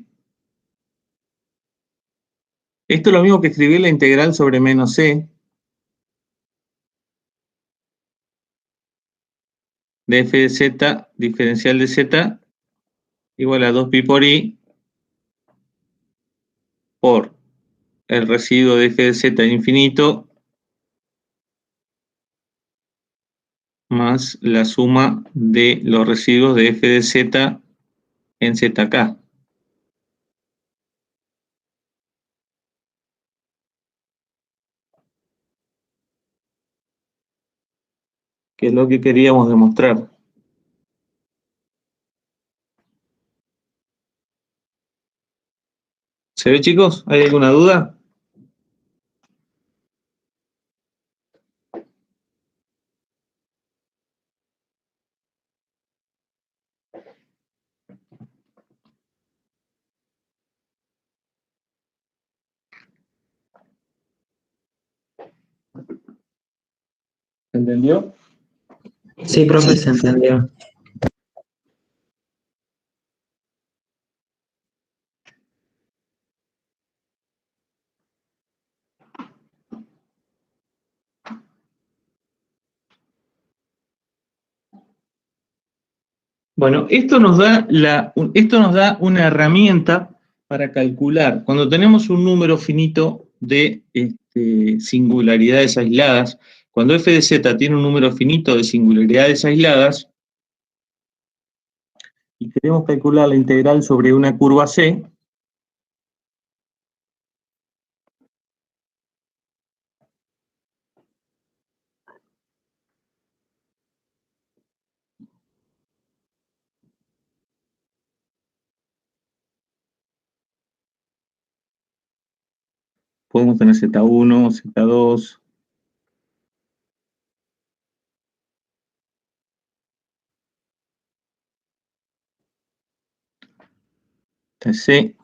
[SPEAKER 1] Esto es lo mismo que escribir la integral sobre menos c de f de z diferencial de z igual a 2pi por i por el residuo de f de z en infinito más la suma de los residuos de f de z en zk. Que es lo que queríamos demostrar. ¿Se ve, chicos? ¿Hay alguna duda? ¿Entendió?
[SPEAKER 2] Sí, profe, se entendió.
[SPEAKER 1] Bueno, esto nos da una herramienta para calcular. Cuando tenemos un número finito de singularidades aisladas, cuando f de z tiene un número finito de singularidades aisladas, y queremos calcular la integral sobre una curva C, podemos tener Z1, Z2, TC,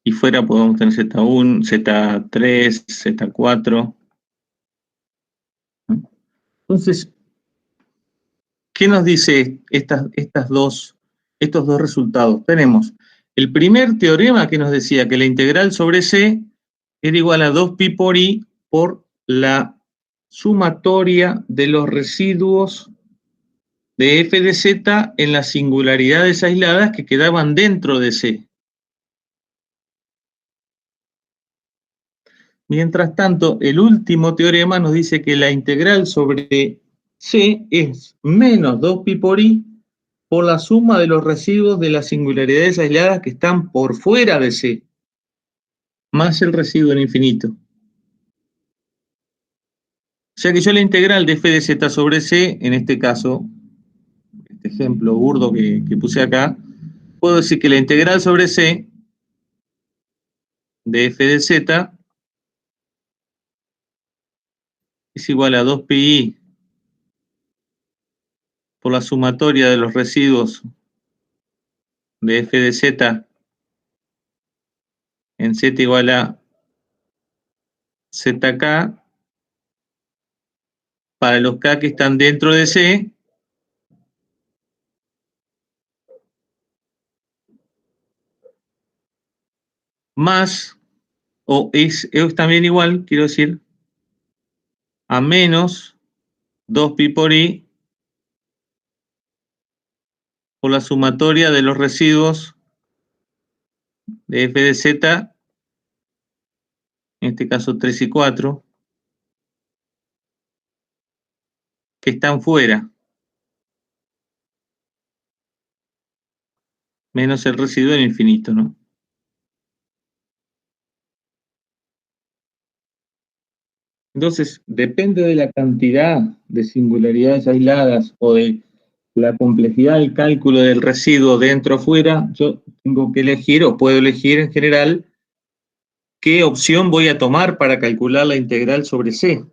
[SPEAKER 1] y fuera podemos tener Z1, Z3, Z4. Entonces, ¿qué nos dice estos dos resultados? Tenemos el primer teorema que nos decía que la integral sobre C era igual a 2pi por i por la sumatoria de los residuos de f de z en las singularidades aisladas que quedaban dentro de C. Mientras tanto, el último teorema nos dice que la integral sobre C es menos 2pi por i por la suma de los residuos de las singularidades aisladas que están por fuera de C, más el residuo en infinito. O sea que yo la integral de f de z sobre C, en este caso, este ejemplo burdo que puse acá, puedo decir que la integral sobre C de f de z es igual a 2pi por la sumatoria de los residuos de f de z en z igual a zk para los k que están dentro de C, más, o es también igual, quiero decir, a menos 2pi por i por la sumatoria de los residuos de f de z, en este caso 3 y 4, que están fuera, menos el residuo en infinito, ¿no? Entonces, depende de la cantidad de singularidades aisladas o de la complejidad del cálculo del residuo dentro o fuera, yo tengo que elegir, o puedo elegir en general, qué opción voy a tomar para calcular la integral sobre C.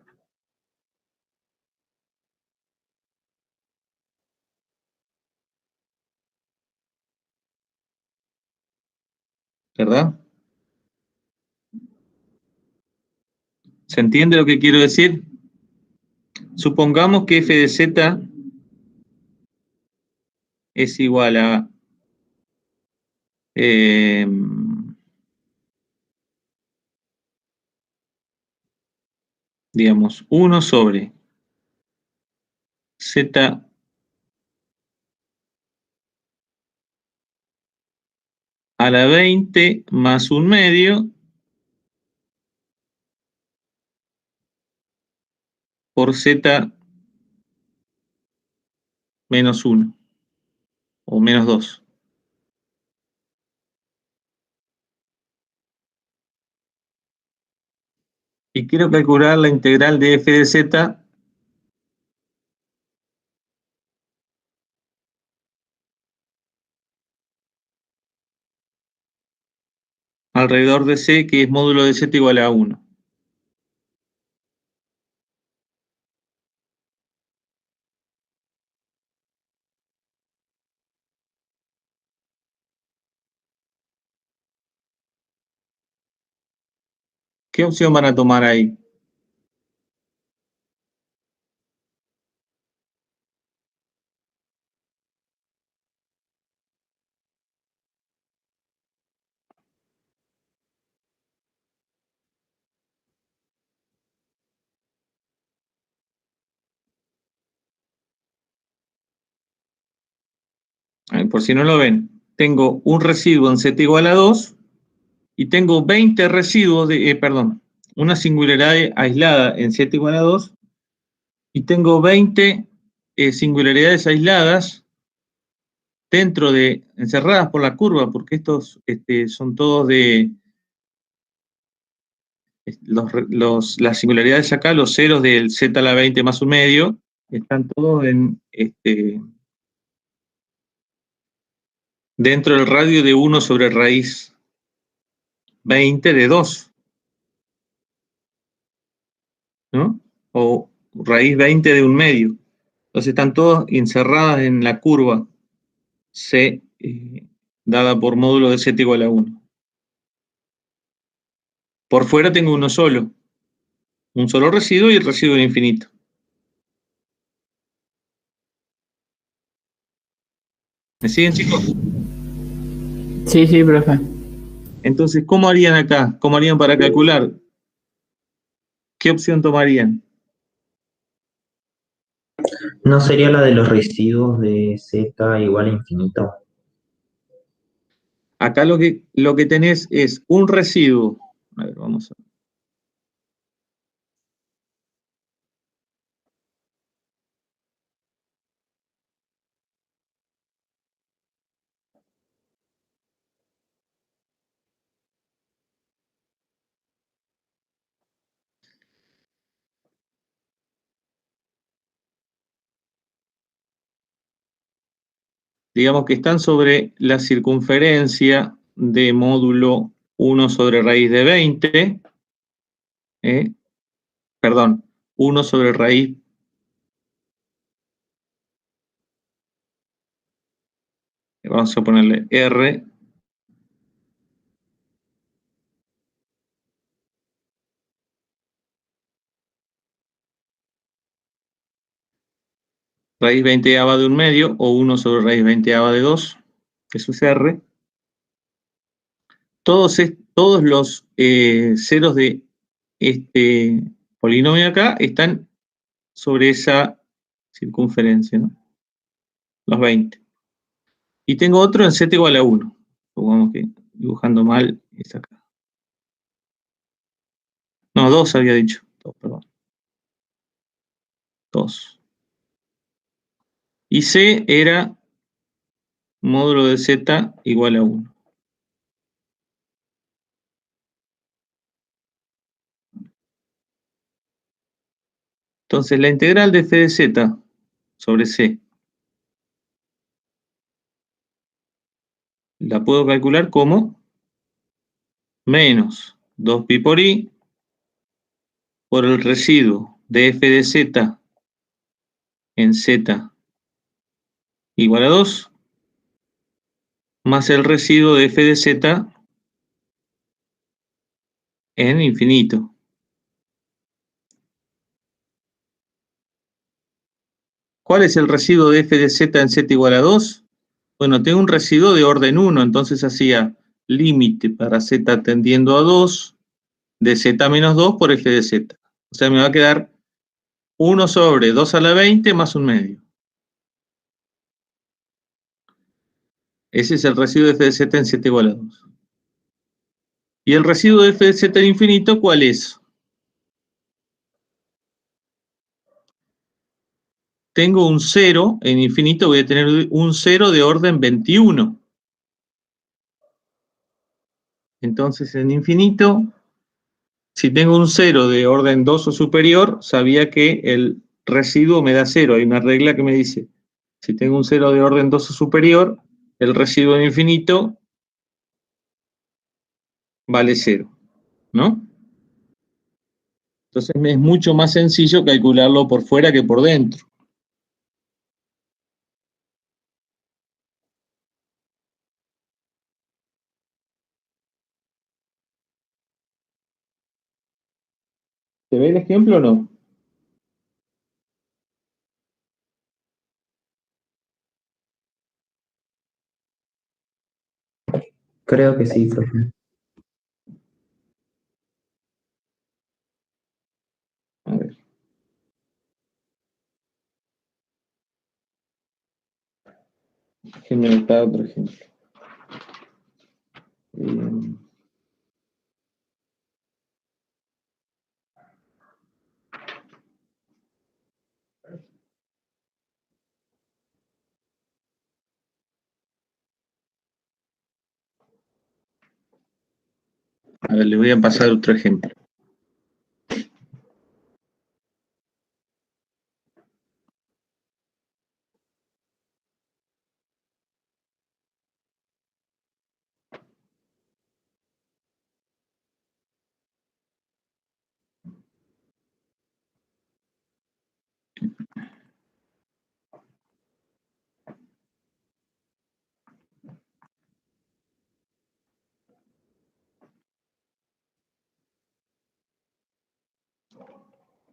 [SPEAKER 1] ¿Verdad? ¿Se entiende lo que quiero decir? Supongamos que f de z es igual a digamos, 1 sobre z a la 20 más un medio por z menos 1 o menos 2. Y quiero calcular la integral de f de z alrededor de c, que es módulo de z igual a 1. ¿Qué opción van a tomar ahí? Por si no lo ven, tengo un residuo en z igual a 2 y tengo 20 residuos una singularidad aislada en z igual a 2 y tengo 20 singularidades aisladas encerradas por la curva, porque estos son todos las singularidades acá, los ceros del z a la 20 más un medio, están todos dentro del radio de 1 sobre raíz 20 de 2, ¿no? O raíz 20 de un medio. Entonces están todas encerradas en la curva C dada por módulo de z igual a 1. Por fuera tengo uno solo, un solo residuo y el residuo infinito. ¿Me siguen, chicos?
[SPEAKER 3] Sí, sí, profe.
[SPEAKER 1] Entonces, ¿cómo harían acá? ¿Cómo harían para calcular? ¿Qué opción tomarían?
[SPEAKER 2] ¿No sería la de los residuos de z igual a infinito?
[SPEAKER 1] Acá lo que tenés es un residuo. A ver, vamos a... digamos que están sobre la circunferencia de módulo 1 sobre raíz de 20, perdón, 1 sobre raíz, vamos a ponerle R, raíz 20ava de 1/2, o 1 sobre raíz 20ava de 2, eso es R. Todos los ceros de este polinomio acá están sobre esa circunferencia, ¿no? Los 20. Y tengo otro en z igual a 1. Supongamos que dibujando mal es acá. No, 2 había dicho. 2, perdón. 2. Y C era módulo de z igual a 1. Entonces la integral de f de z sobre c la puedo calcular como menos 2pi por i por el residuo de f de z en z igual a 2 más el residuo de f de z en infinito. ¿Cuál es el residuo de f de z en z igual a 2? Bueno, tengo un residuo de orden 1, entonces hacía límite para z tendiendo a 2 de z menos 2 por f de z. O sea, me va a quedar 1 sobre 2 a la 20 más 1/2. Ese es el residuo de f de z en z igual a 2. ¿Y el residuo de f de z en infinito cuál es? Tengo un 0, en infinito voy a tener un 0 de orden 21. Entonces, en infinito, si tengo un 0 de orden 2 o superior, sabía que el residuo me da 0. Hay una regla que me dice, si tengo un 0 de orden 2 o superior, el residuo en infinito vale 0, ¿no? Entonces me es mucho más sencillo calcularlo por fuera que por dentro. ¿Se ve el ejemplo o no?
[SPEAKER 2] Creo que sí, profe.
[SPEAKER 1] A ver. Déjenme buscar otro ejemplo. A ver, le voy a pasar otro ejemplo.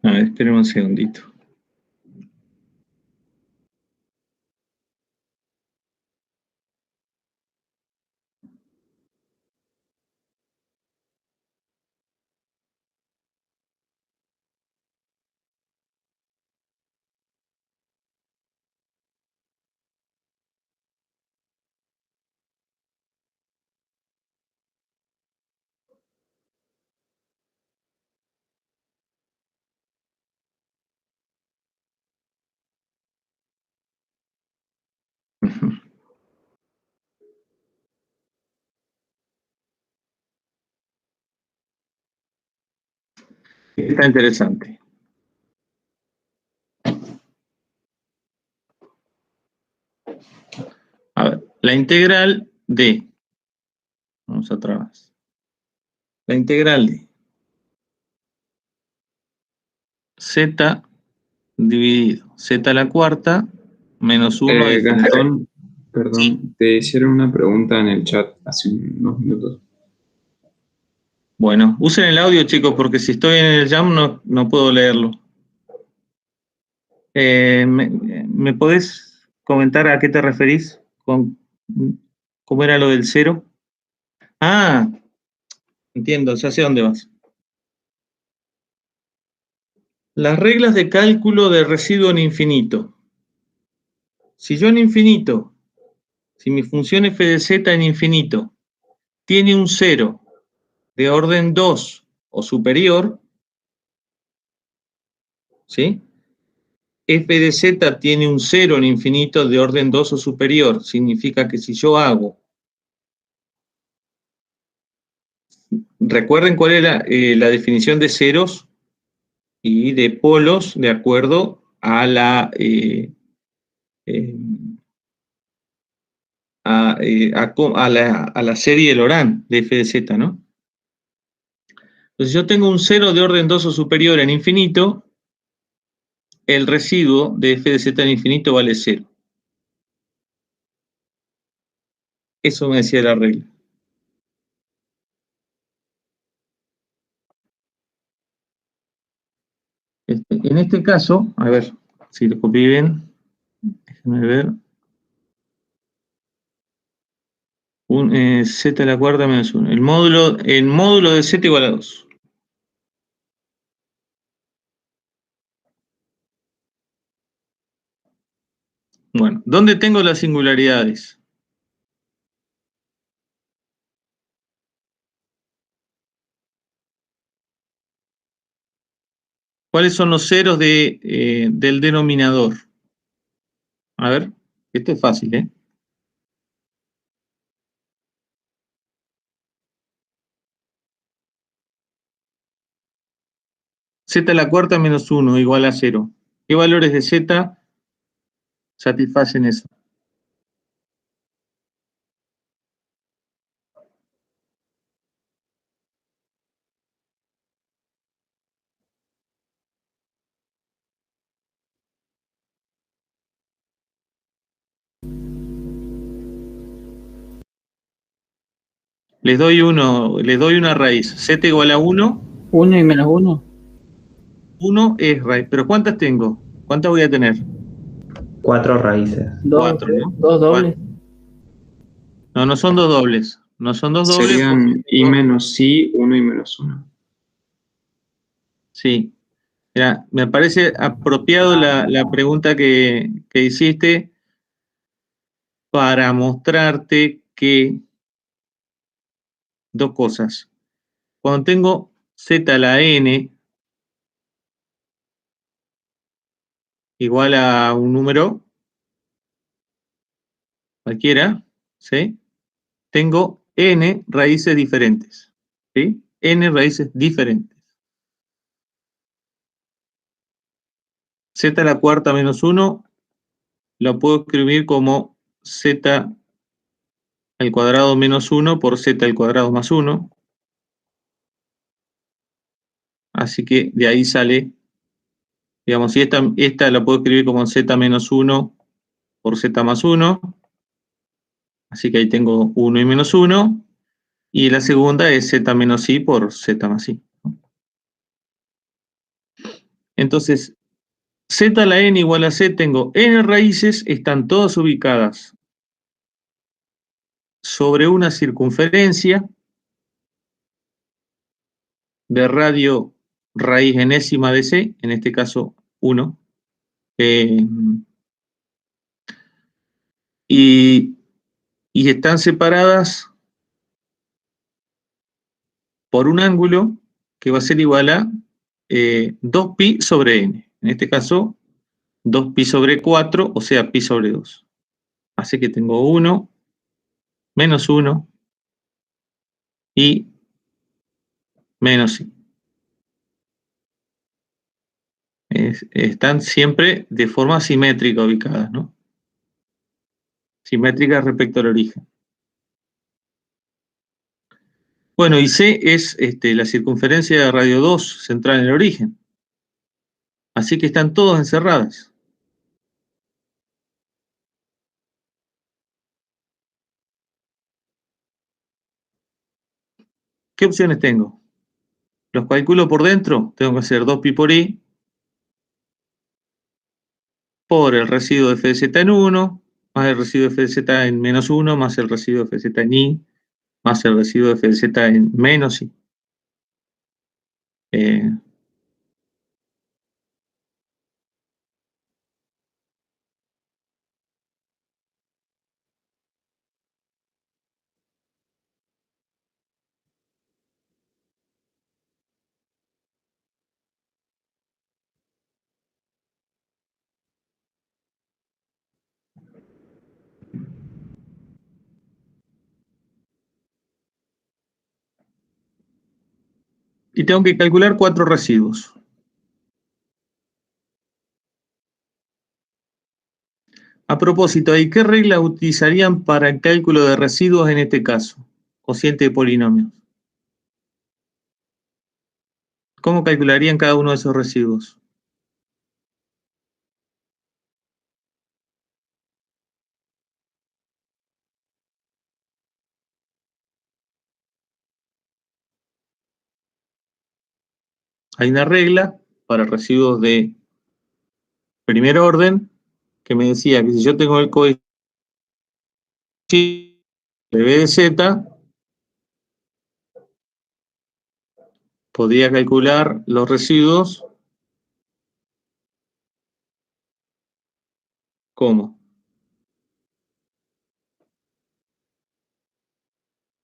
[SPEAKER 1] A ver, espérenme un segundito. Está interesante. la integral de, vamos atrás, la integral de z dividido z a la cuarta menos 1
[SPEAKER 5] Gastón, perdón, te hicieron una pregunta en el chat hace unos minutos.
[SPEAKER 1] Bueno, usen el audio, chicos, porque si estoy en el jam no puedo leerlo. ¿Me podés comentar a qué te referís? ¿Cómo era lo del cero? Ah, entiendo, ya sé dónde vas. Las reglas de cálculo de residuo en infinito. Si yo en infinito, si mi función f de z en infinito tiene un cero de orden 2 o superior, ¿sí? F de z tiene un cero en infinito de orden 2 o superior. Significa que si yo hago... Recuerden cuál era la definición de ceros y de polos de acuerdo a la... a la serie de Laurent de f de z, ¿no? Entonces, yo tengo un cero de orden 2 o superior en infinito, el residuo de f de z en infinito vale 0. Eso me decía la regla. En este caso, a ver si lo copié bien, déjenme ver. Z a la cuarta menos 1. El módulo de z igual a 2. Bueno, ¿dónde tengo las singularidades? ¿Cuáles son los ceros del denominador? A ver, esto es fácil, ¿eh? Z a la cuarta menos 1 igual a 0. ¿Qué valores de z satisfacen eso? Les doy una raíz. Z igual a 1.
[SPEAKER 3] 1 y menos 1.
[SPEAKER 1] 1 es raíz. ¿Pero cuántas tengo? ¿Cuántas voy a tener?
[SPEAKER 2] 4 raíces.
[SPEAKER 1] 4, ¿no?
[SPEAKER 3] 2 dobles.
[SPEAKER 1] No son dos dobles. No son dos dobles.
[SPEAKER 5] Serían i menos i, 1 y menos 1.
[SPEAKER 1] Sí. Mira, me parece apropiado la pregunta que hiciste para mostrarte que dos cosas. Cuando tengo z a la n igual a un número cualquiera, ¿sí? Tengo n raíces diferentes, ¿sí? N raíces diferentes. Z a la cuarta menos 1 lo puedo escribir como z al cuadrado menos 1 por z al cuadrado más 1. Así que de ahí sale, digamos, si esta la puedo escribir como z menos 1 por z más 1. Así que ahí tengo 1 y menos 1. Y la segunda es z menos i por z más i. Entonces, z a la n igual a c, tengo n raíces, están todas ubicadas sobre una circunferencia de radio raíz enésima de c, en este caso 1. Y están separadas por un ángulo que va a ser igual a 2pi sobre n. En este caso, 2pi sobre 4, o sea, pi sobre 2. Así que tengo 1, menos 1 y menos i. Están siempre de forma simétrica ubicadas, ¿no? simétricas respecto al origen. Bueno, y C es la circunferencia de radio 2 central en el origen. Así que están todas encerradas. ¿Qué opciones tengo? Los calculo por dentro. Tengo que hacer 2pi por i por el residuo de f de z en 1, más el residuo de f de z en menos 1, más el residuo de f de z en i, más el residuo de f de z en menos i. Y tengo que calcular 4 residuos. A propósito, ¿y qué regla utilizarían para el cálculo de residuos en este caso? Cociente de polinomios. ¿Cómo calcularían cada uno de esos residuos? Hay una regla para residuos de primer orden que me decía que si yo tengo el coeficiente de b de z, podría calcular los residuos como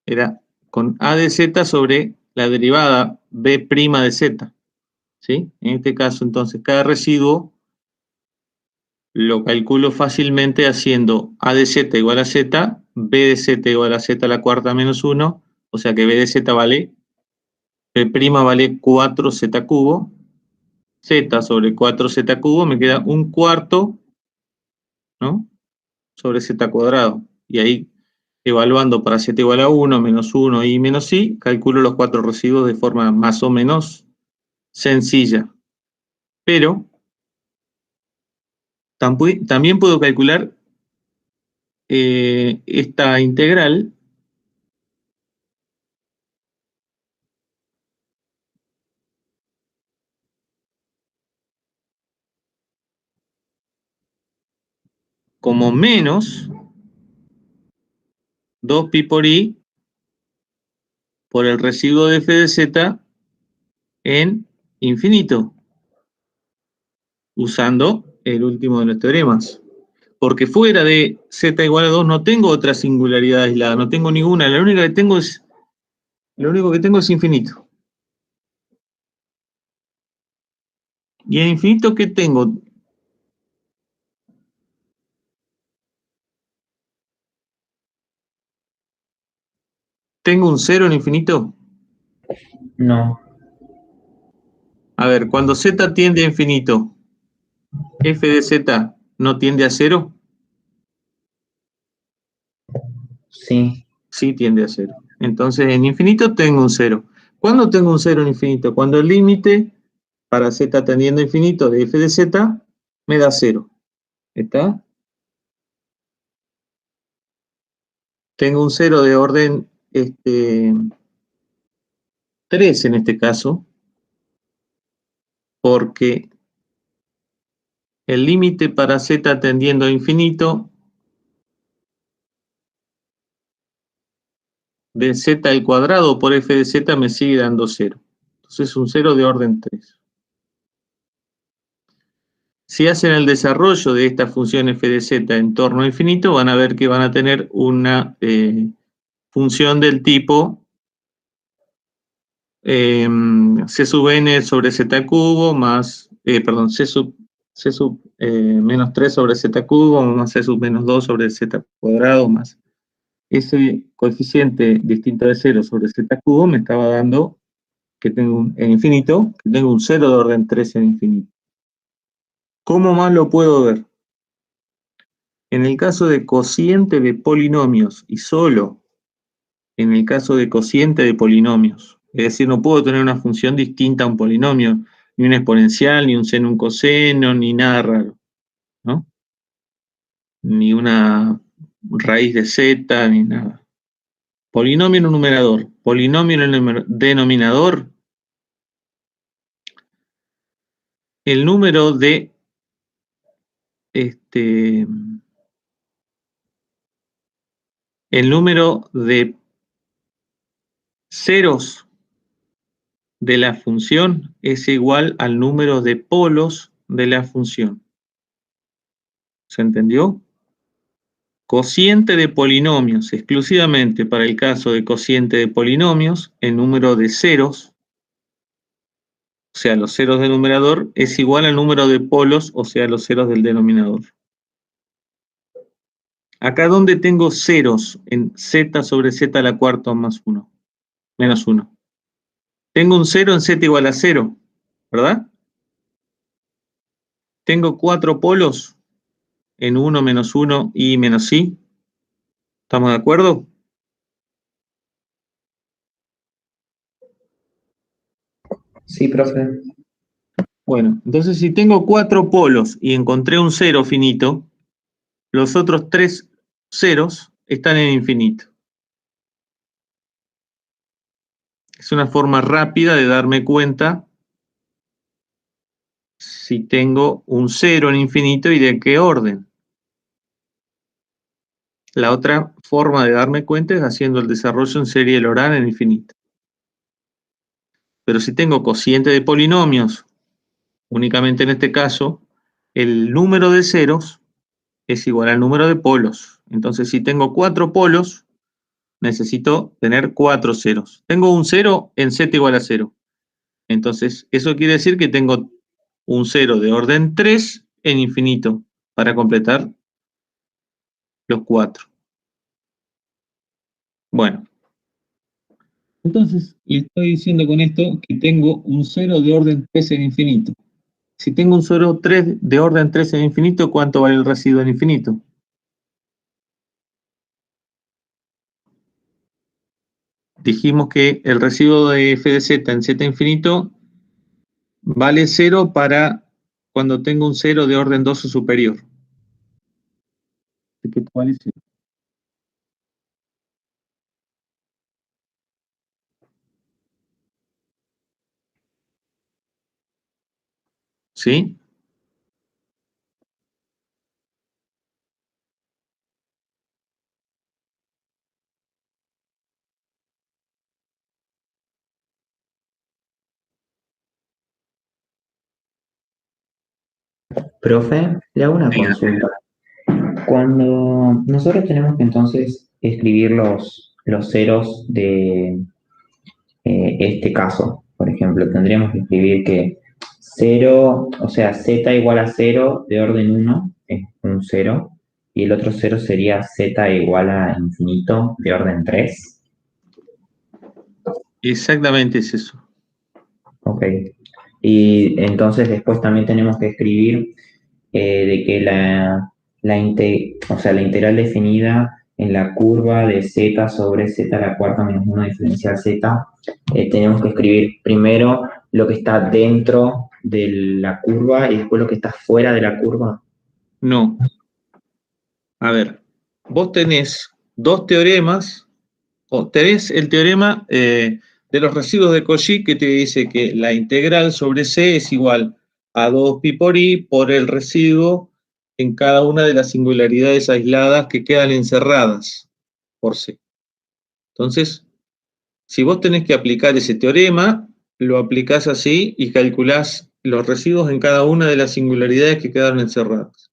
[SPEAKER 1] era con a de z sobre la derivada b' de z. ¿Sí? En este caso, entonces, cada residuo lo calculo fácilmente haciendo a de z igual a z, b de z igual a z a la cuarta menos 1, o sea que b de z vale, b' vale 4z cubo, z sobre 4z cubo me queda un cuarto, ¿no? Sobre z cuadrado. Y ahí, evaluando para z igual a 1, menos 1 y menos i, calculo los 4 residuos de forma más o menos sencilla. Pero también puedo calcular esta integral como menos 2pi por i por el residuo de f de z en infinito, usando el último de los teoremas. Porque fuera de z igual a 2 no tengo otra singularidad aislada, no tengo ninguna, lo único que tengo es infinito. ¿Y en infinito qué tengo? ¿Tengo un cero en infinito?
[SPEAKER 2] No,
[SPEAKER 1] A ver, cuando z tiende a infinito, f de z no tiende a cero.
[SPEAKER 2] sí,
[SPEAKER 1] Sí tiende a cero. Entonces en infinito tengo un cero. ¿Cuándo tengo un cero en infinito? Cuando el límite para z tendiendo a infinito de f de z me da cero. ¿Está? Tengo un cero de orden 3 en este caso, porque el límite para z tendiendo a infinito de z al cuadrado por f de z me sigue dando 0. Entonces un 0 de orden 3. Si hacen el desarrollo de esta función f de z en torno a infinito, van a ver que van a tener una función del tipo c sub n sobre z cubo más, c sub menos 3 sobre z cubo más c sub menos 2 sobre z cuadrado más ese coeficiente distinto de 0 sobre z cubo me estaba dando que tengo en infinito, que tengo un 0 de orden 3 en infinito. ¿Cómo más lo puedo ver? En el caso de cociente de polinomios, y solo en el caso de cociente de polinomios, es decir, no puedo tener una función distinta a un polinomio, ni un exponencial, ni un seno, un coseno, ni nada raro, ¿no? Ni una raíz de z, ni nada. Polinomio en un numerador, polinomio en el denominador, el número de ceros de la función es igual al número de polos de la función. ¿Se entendió? Cociente de polinomios, exclusivamente para el caso de cociente de polinomios, el número de ceros, o sea, los ceros del numerador, es igual al número de polos, o sea, los ceros del denominador. Acá donde tengo ceros en z sobre z a la cuarta más 1, menos 1. Tengo un 0 en z igual a 0, ¿verdad? Tengo 4 polos en 1 menos 1 y menos i. ¿Estamos de acuerdo?
[SPEAKER 2] Sí, profe.
[SPEAKER 1] Bueno, entonces si tengo 4 polos y encontré un 0 finito, los otros 3 ceros están en infinito. Es una forma rápida de darme cuenta si tengo un 0 en infinito y de qué orden. La otra forma de darme cuenta es haciendo el desarrollo en serie Lorán en infinito. Pero si tengo cociente de polinomios, únicamente en este caso, el número de ceros es igual al número de polos. Entonces, si tengo 4 polos, necesito tener 4 ceros. Tengo un 0 en z igual a 0. Entonces, eso quiere decir que tengo un 0 de orden 3 en infinito para completar los 4. Bueno. Entonces, le estoy diciendo con esto que tengo un 0 de orden 3 en infinito. Si tengo un 0 de orden 3 en infinito, ¿cuánto vale el residuo en infinito? Dijimos que el residuo de f de z en z infinito vale 0 para cuando tengo un 0 de orden 2 o superior. ¿Qué vale 0? ¿Sí?
[SPEAKER 2] Profe, le hago una consulta. Cuando nosotros tenemos que entonces escribir los ceros de este caso, por ejemplo, tendríamos que escribir que 0, o sea, z igual a 0 de orden 1 es un 0, y el otro 0 sería z igual a infinito de orden 3.
[SPEAKER 1] Exactamente es eso.
[SPEAKER 2] Ok. Y entonces después también tenemos que escribir de que o sea, la integral definida en la curva de z sobre z a la cuarta menos 1 diferencial z, tenemos que escribir primero lo que está dentro de la curva y después lo que está fuera de la curva.
[SPEAKER 1] No. A ver, vos tenés dos teoremas, o tenés el teorema de los residuos de Cauchy que te dice que la integral sobre C es igual a 2pi por i por el residuo en cada una de las singularidades aisladas que quedan encerradas por C. Entonces, si vos tenés que aplicar ese teorema, lo aplicás así y calculás los residuos en cada una de las singularidades que quedaron encerradas.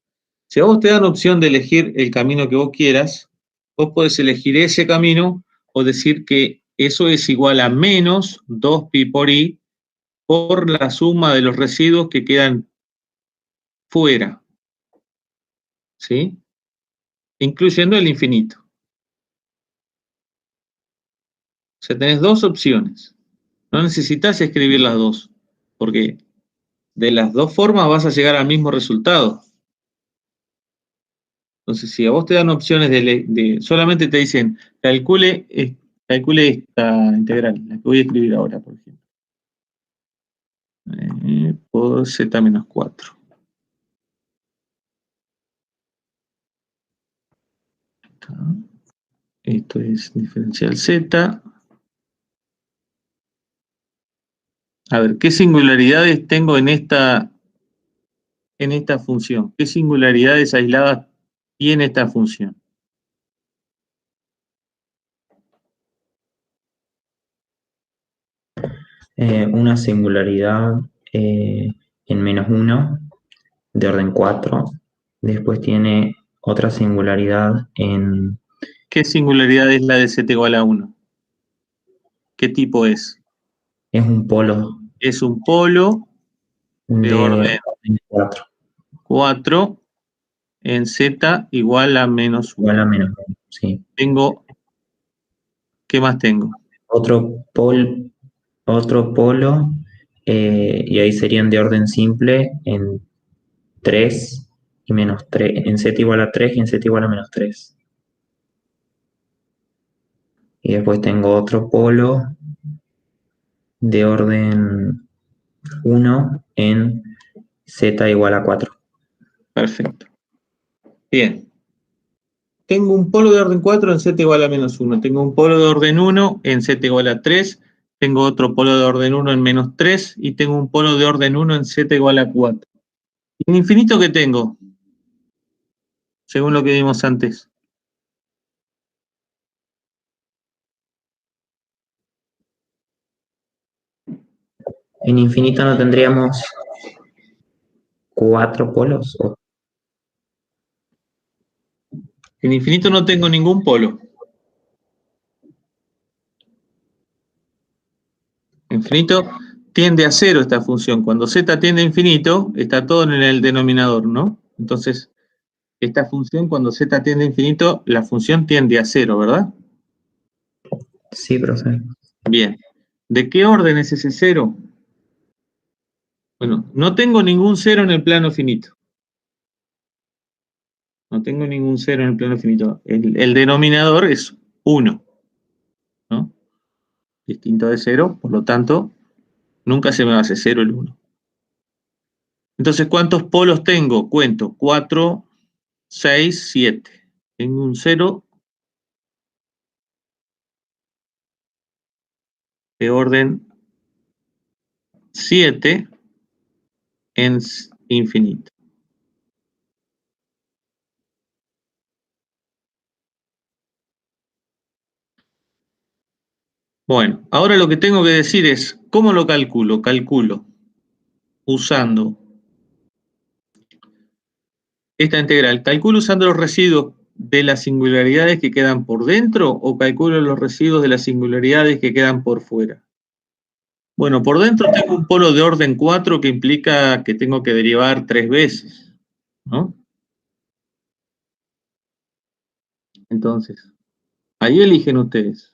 [SPEAKER 1] Si a vos te dan opción de elegir el camino que vos quieras, vos podés elegir ese camino o decir que eso es igual a menos 2pi por i por la suma de los residuos que quedan fuera, ¿sí? Incluyendo el infinito. O sea, tenés dos opciones. No necesitas escribir las dos, porque de las dos formas vas a llegar al mismo resultado. Entonces, si a vos te dan opciones solamente te dicen, calcule esta integral, la que voy a escribir ahora, por ejemplo. Por z menos 4. Esto es diferencial z. A ver, ¿qué singularidades tengo en esta función? ¿Qué singularidades aisladas tiene esta función?
[SPEAKER 2] Una singularidad en -1 de orden 4. Después tiene otra singularidad en...
[SPEAKER 1] ¿Qué singularidad es la de z igual a 1? ¿Qué tipo es?
[SPEAKER 2] Es un polo
[SPEAKER 1] Es un polo de orden
[SPEAKER 2] 4.
[SPEAKER 1] 4 en z igual a menos 1.
[SPEAKER 2] Igual a -1, sí.
[SPEAKER 1] ¿Qué más tengo?
[SPEAKER 2] Otro polo, y ahí serían de orden simple en 3 y -3, en z igual a 3 y en z igual a -3. Y después tengo otro polo de orden 1 en z igual a 4.
[SPEAKER 1] Perfecto. Bien. Tengo un polo de orden 4 en z igual a menos 1. Tengo un polo de orden 1 en z igual a 3. Tengo otro polo de orden 1 en menos 3. Y tengo un polo de orden 1 en z igual a 4. ¿Y en infinito qué tengo? Según lo que vimos antes.
[SPEAKER 2] En infinito no tendríamos 4 polos.
[SPEAKER 1] En infinito no tengo ningún polo. Infinito tiende a 0 esta función. Cuando z tiende a infinito, está todo en el denominador, ¿no? Entonces, esta función, cuando z tiende a infinito, la función tiende a 0, ¿verdad?
[SPEAKER 2] Sí, profe.
[SPEAKER 1] Bien. ¿De qué orden es ese 0? Bueno, no tengo ningún 0 en el plano finito. No tengo ningún 0 en el plano finito. El denominador es 1, ¿no? Distinto de 0, por lo tanto, nunca se me va a hacer 0 el 1. Entonces, ¿cuántos polos tengo? Cuento, 4, 6, 7. Tengo un 0 de orden 7 en infinito. Bueno, ahora lo que tengo que decir es, ¿cómo lo calculo? Calculo usando esta integral. ¿Calculo usando los residuos de las singularidades que quedan por dentro o calculo los residuos de las singularidades que quedan por fuera? Bueno, por dentro tengo un polo de orden 4 que implica que tengo que derivar 3 veces, ¿no? Entonces, ahí eligen ustedes.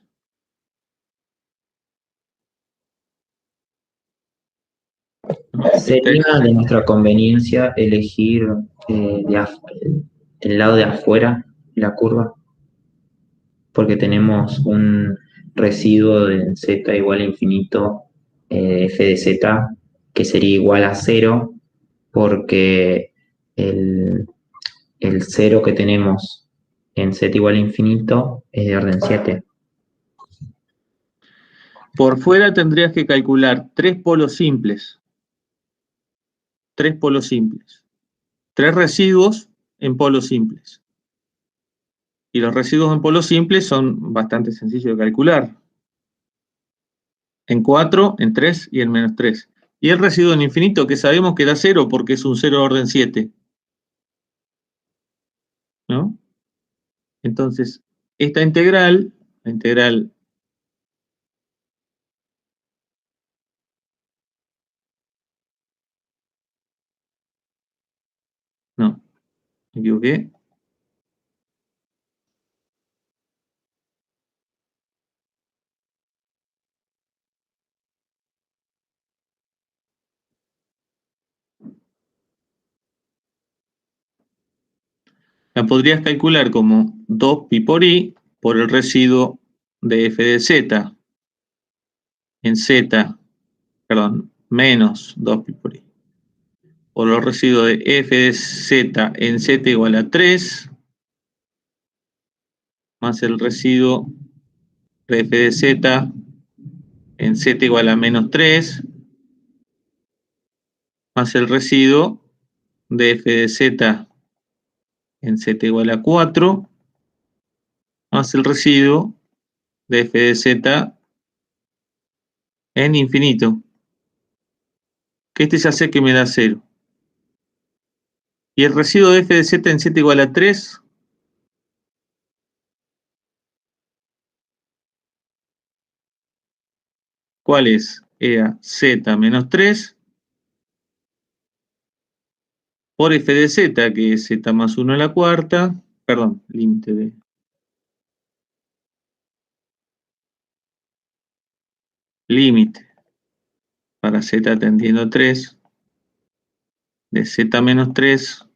[SPEAKER 2] Sería de nuestra conveniencia elegir el lado de afuera de la curva, porque tenemos un residuo de z igual a infinito, f de z, que sería igual a 0, porque el 0 que tenemos en z igual a infinito es de orden 7.
[SPEAKER 1] Por fuera tendrías que calcular 3 polos simples. 3 polos simples. 3 residuos en polos simples. Y los residuos en polos simples son bastante sencillos de calcular. En 4, en 3 y en menos 3. Y el residuo en infinito, que sabemos que da 0 porque es un 0 de orden 7. ¿No? Entonces, esta integral, la integral no, me equivoqué. la podrías calcular como 2pi por i por el residuo de f de z en z, perdón, menos 2pi por i por los residuos de f de z en z igual a 3 más el residuo de f de z en z igual a menos 3 más el residuo de f de z en z igual a 4 más el residuo de f de z en infinito, que este ya sé que me da 0. Y el residuo de f de z en z igual a 3, ¿cuál es? Era z menos 3 por f de z, que es z más 1 a la cuarta, perdón, límite de... límite para z tendiendo a 3 de z menos 3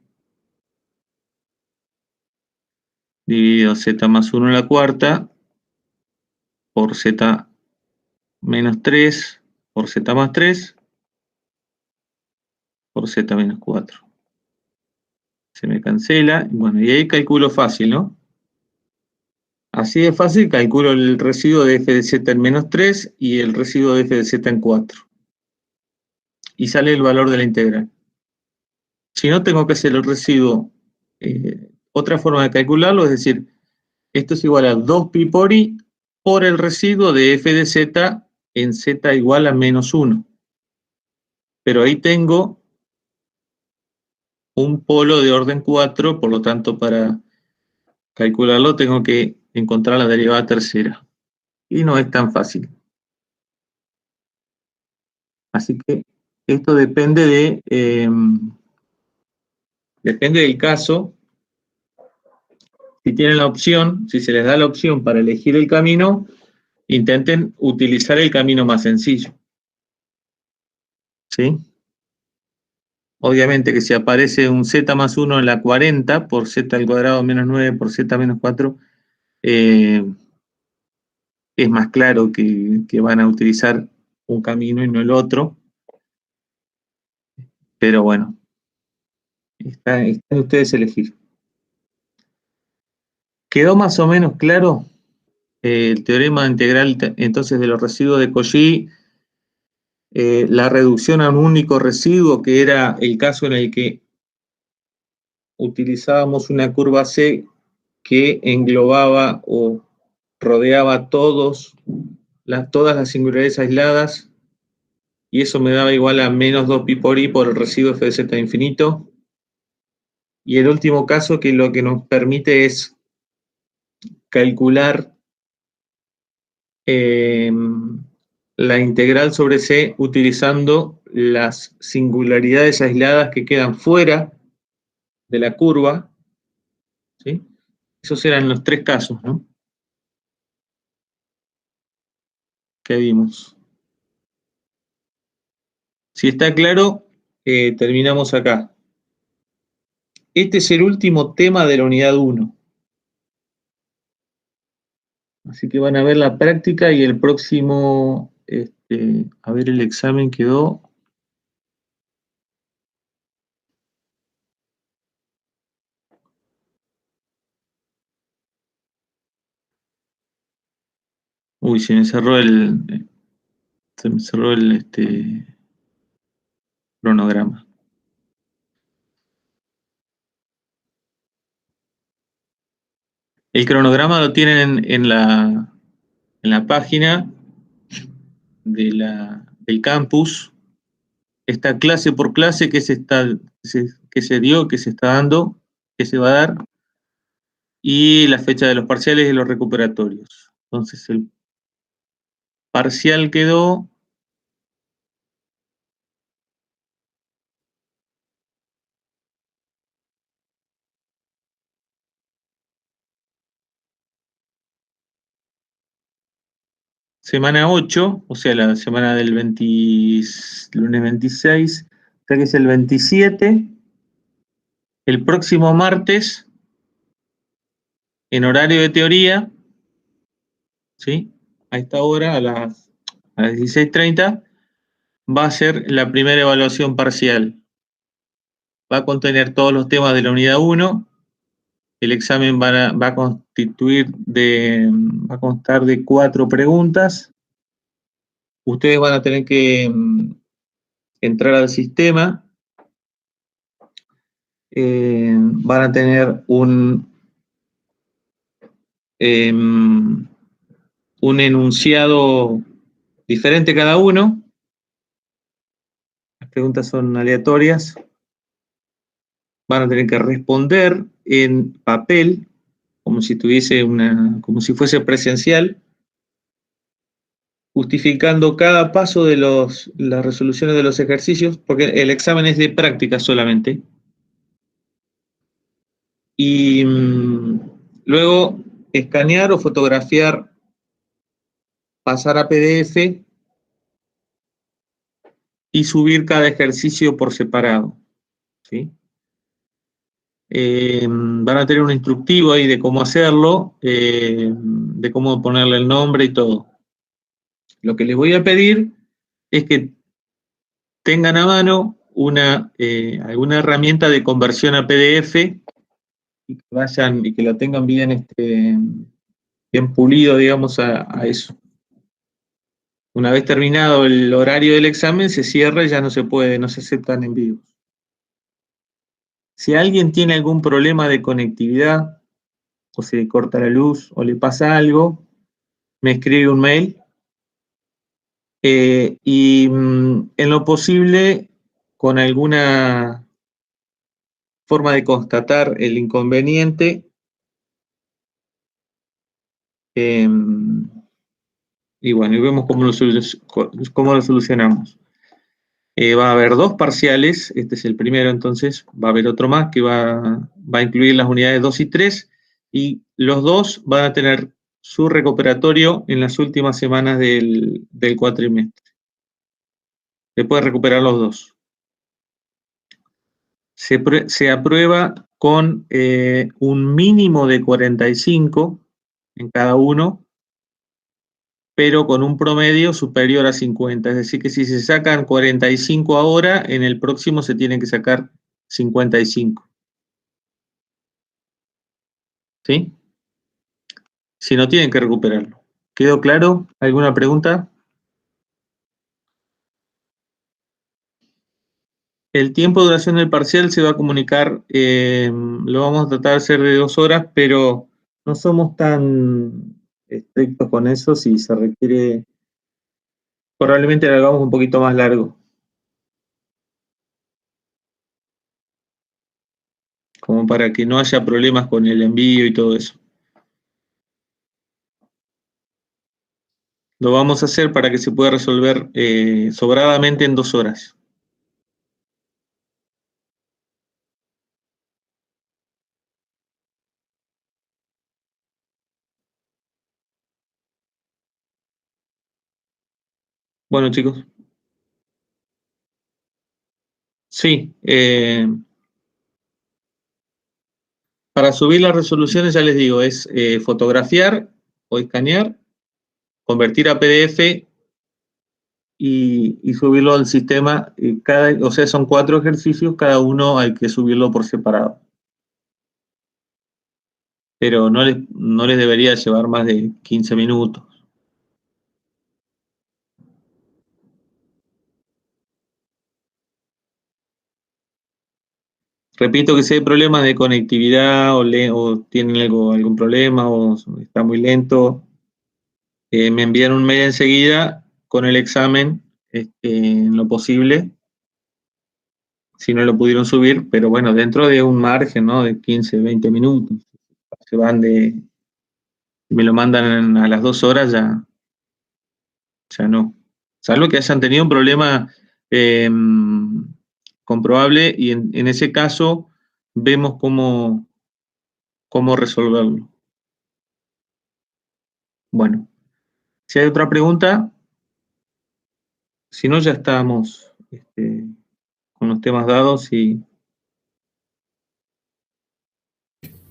[SPEAKER 1] dividido z más 1 a la cuarta por z menos 3 por z más 3 por z menos 4. Se me cancela, bueno, y ahí calculo fácil, ¿no? Así de fácil calculo el residuo de f de z en menos 3 y el residuo de f de z en 4. Y sale el valor de la integral. Si no, tengo que hacer el residuo. Otra forma de calcularlo es decir, esto es igual a 2pi por i por el residuo de f de z en z igual a menos 1. Pero ahí tengo un polo de orden 4, por lo tanto, para calcularlo tengo que encontrar la derivada tercera. Y no es tan fácil. Así que esto depende del caso. Si tienen la opción, si se les da la opción para elegir el camino, intenten utilizar el camino más sencillo. ¿Sí? Obviamente que si aparece un z más 1 en la 40 por z al cuadrado menos 9 por z menos 4, es más claro que van a utilizar un camino y no el otro. Pero bueno, está en ustedes elegir. ¿Quedó más o menos claro el teorema integral entonces de los residuos de Cauchy? La reducción a un único residuo, que era el caso en el que utilizábamos una curva C que englobaba o rodeaba todas las singularidades aisladas, y eso me daba igual a menos 2pi por i por el residuo f de z infinito. Y el último caso, que lo que nos permite es calcular la integral sobre C utilizando las singularidades aisladas que quedan fuera de la curva, ¿sí? Esos eran los 3 casos, ¿no? Que vimos. Si está claro, terminamos acá. Este es el último tema de la unidad 1. Así que van a ver la práctica y el próximo, a ver, el examen quedó. Uy, se me cerró el cronograma. El cronograma lo tienen en la página del campus. Está clase por clase que se dio, que se está dando, que se va a dar, y la fecha de los parciales y los recuperatorios. Entonces el parcial quedó semana 8, o sea, la semana del lunes 26, o sea que es el 27. El próximo martes en horario de teoría, ¿sí? A esta hora, a las 16:30, va a ser la primera evaluación parcial. Va a contener todos los temas de la unidad 1. El examen va a constar de 4 preguntas. Ustedes van a tener que entrar al sistema. Van a tener un enunciado diferente cada uno. Las preguntas son aleatorias. Van a tener que responder en papel, como si fuese presencial, justificando cada paso de las resoluciones de los ejercicios, porque el examen es de práctica solamente. Y luego escanear o fotografiar, pasar a PDF y subir cada ejercicio por separado, ¿sí? Van a tener un instructivo ahí de cómo hacerlo, de cómo ponerle el nombre y todo. Lo que les voy a pedir es que tengan a mano alguna herramienta de conversión a PDF y que lo tengan bien, bien pulido, digamos, a eso. Una vez terminado el horario del examen, se cierra y ya no se aceptan envíos. Si alguien tiene algún problema de conectividad, o se le corta la luz, o le pasa algo, me escribe un mail. Y en lo posible, con alguna forma de constatar el inconveniente, y bueno, y vemos cómo lo solucionamos. Va a haber 2 parciales, este es el primero, entonces va a haber otro más que va a incluir las unidades 2 y 3, y los 2 van a tener su recuperatorio en las últimas semanas del cuatrimestre. Se puede recuperar los 2. Se aprueba con un mínimo de 45 en cada uno, pero con un promedio superior a 50. Es decir, que si se sacan 45 ahora, en el próximo se tienen que sacar 55. ¿Sí? Si no, tienen que recuperarlo. ¿Quedó claro? ¿Alguna pregunta? El tiempo de duración del parcial se va a comunicar, lo vamos a tratar de hacer de 2 horas, pero no somos tan estrictos con eso. Si se requiere, probablemente lo hagamos un poquito más largo, como para que no haya problemas con el envío y todo eso. Lo vamos a hacer para que se pueda resolver sobradamente en 2 horas. Bueno, chicos. Sí, para subir las resoluciones, ya les digo, es fotografiar o escanear, convertir a PDF y subirlo al sistema. O sea, son 4 ejercicios, cada uno hay que subirlo por separado. Pero no les debería llevar más de 15 minutos. Repito que si hay problemas de conectividad o tienen algún problema o está muy lento, me envían un mail enseguida con el examen en lo posible, si no lo pudieron subir, pero bueno, dentro de un margen, ¿no?, de 15, 20 minutos. Se van me lo mandan a las 2 horas, ya no. Salvo que hayan tenido un problema comprobable, y en ese caso vemos cómo resolverlo. Bueno, si hay otra pregunta, si no, ya estamos con los temas dados y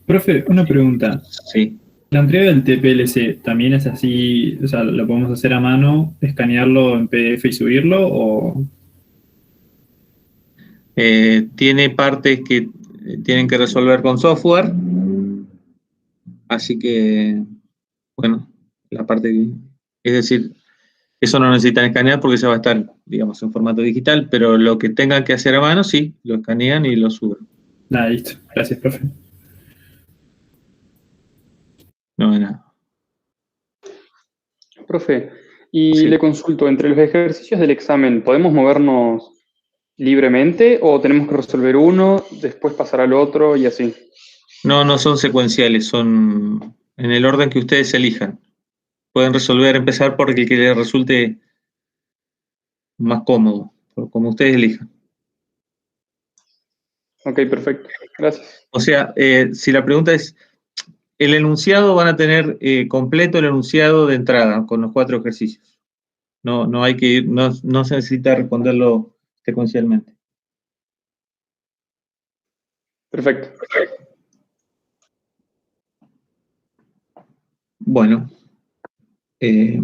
[SPEAKER 6] Profe, una pregunta.
[SPEAKER 1] Sí.
[SPEAKER 6] ¿La entrega del TPLC también es así? O sea, ¿lo podemos hacer a mano, escanearlo en PDF y subirlo? ¿O
[SPEAKER 1] Tiene partes que tienen que resolver con software, así que, bueno, la parte que, es decir, eso no necesitan escanear porque ya va a estar, digamos, en formato digital, pero lo que tengan que hacer a mano, sí, lo escanean y lo suben.
[SPEAKER 6] nada, listo? Gracias, profe.
[SPEAKER 1] No hay nada.
[SPEAKER 7] Profe, y
[SPEAKER 1] Sí.
[SPEAKER 7] le consulto, entre los ejercicios del examen, ¿podemos movernos libremente o tenemos que resolver uno, después pasar al otro y así?
[SPEAKER 1] No, no son secuenciales, son en el orden que ustedes elijan. Pueden resolver, empezar por el que les resulte más cómodo, como ustedes elijan.
[SPEAKER 7] Ok, perfecto. Gracias.
[SPEAKER 1] O sea, si la pregunta es, el enunciado van a tener completo el enunciado de entrada con los 4 ejercicios. No hay que ir, no se necesita responderlo secuencialmente.
[SPEAKER 7] Perfecto.
[SPEAKER 1] Bueno, si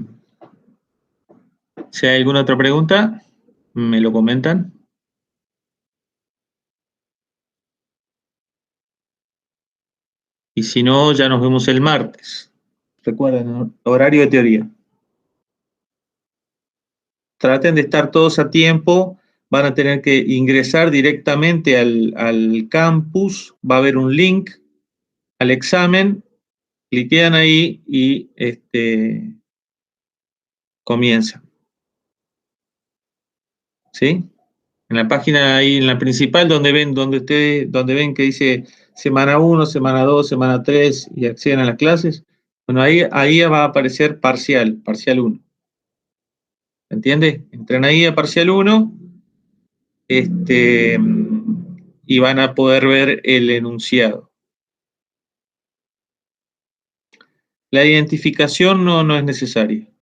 [SPEAKER 1] hay alguna otra pregunta, me lo comentan. Y si no, ya nos vemos el martes. Recuerden, ¿no? Horario de teoría. Traten de estar todos a tiempo. Van a tener que ingresar directamente al campus. Va a haber un link al examen. Cliquean ahí y comienzan. ¿Sí? En la página ahí, en la principal, donde ven que dice semana 1, semana 2, semana 3 y acceden a las clases, bueno, ahí va a aparecer parcial 1. ¿Entiende? Entran ahí a parcial 1 y van a poder ver el enunciado. La identificación no es necesaria.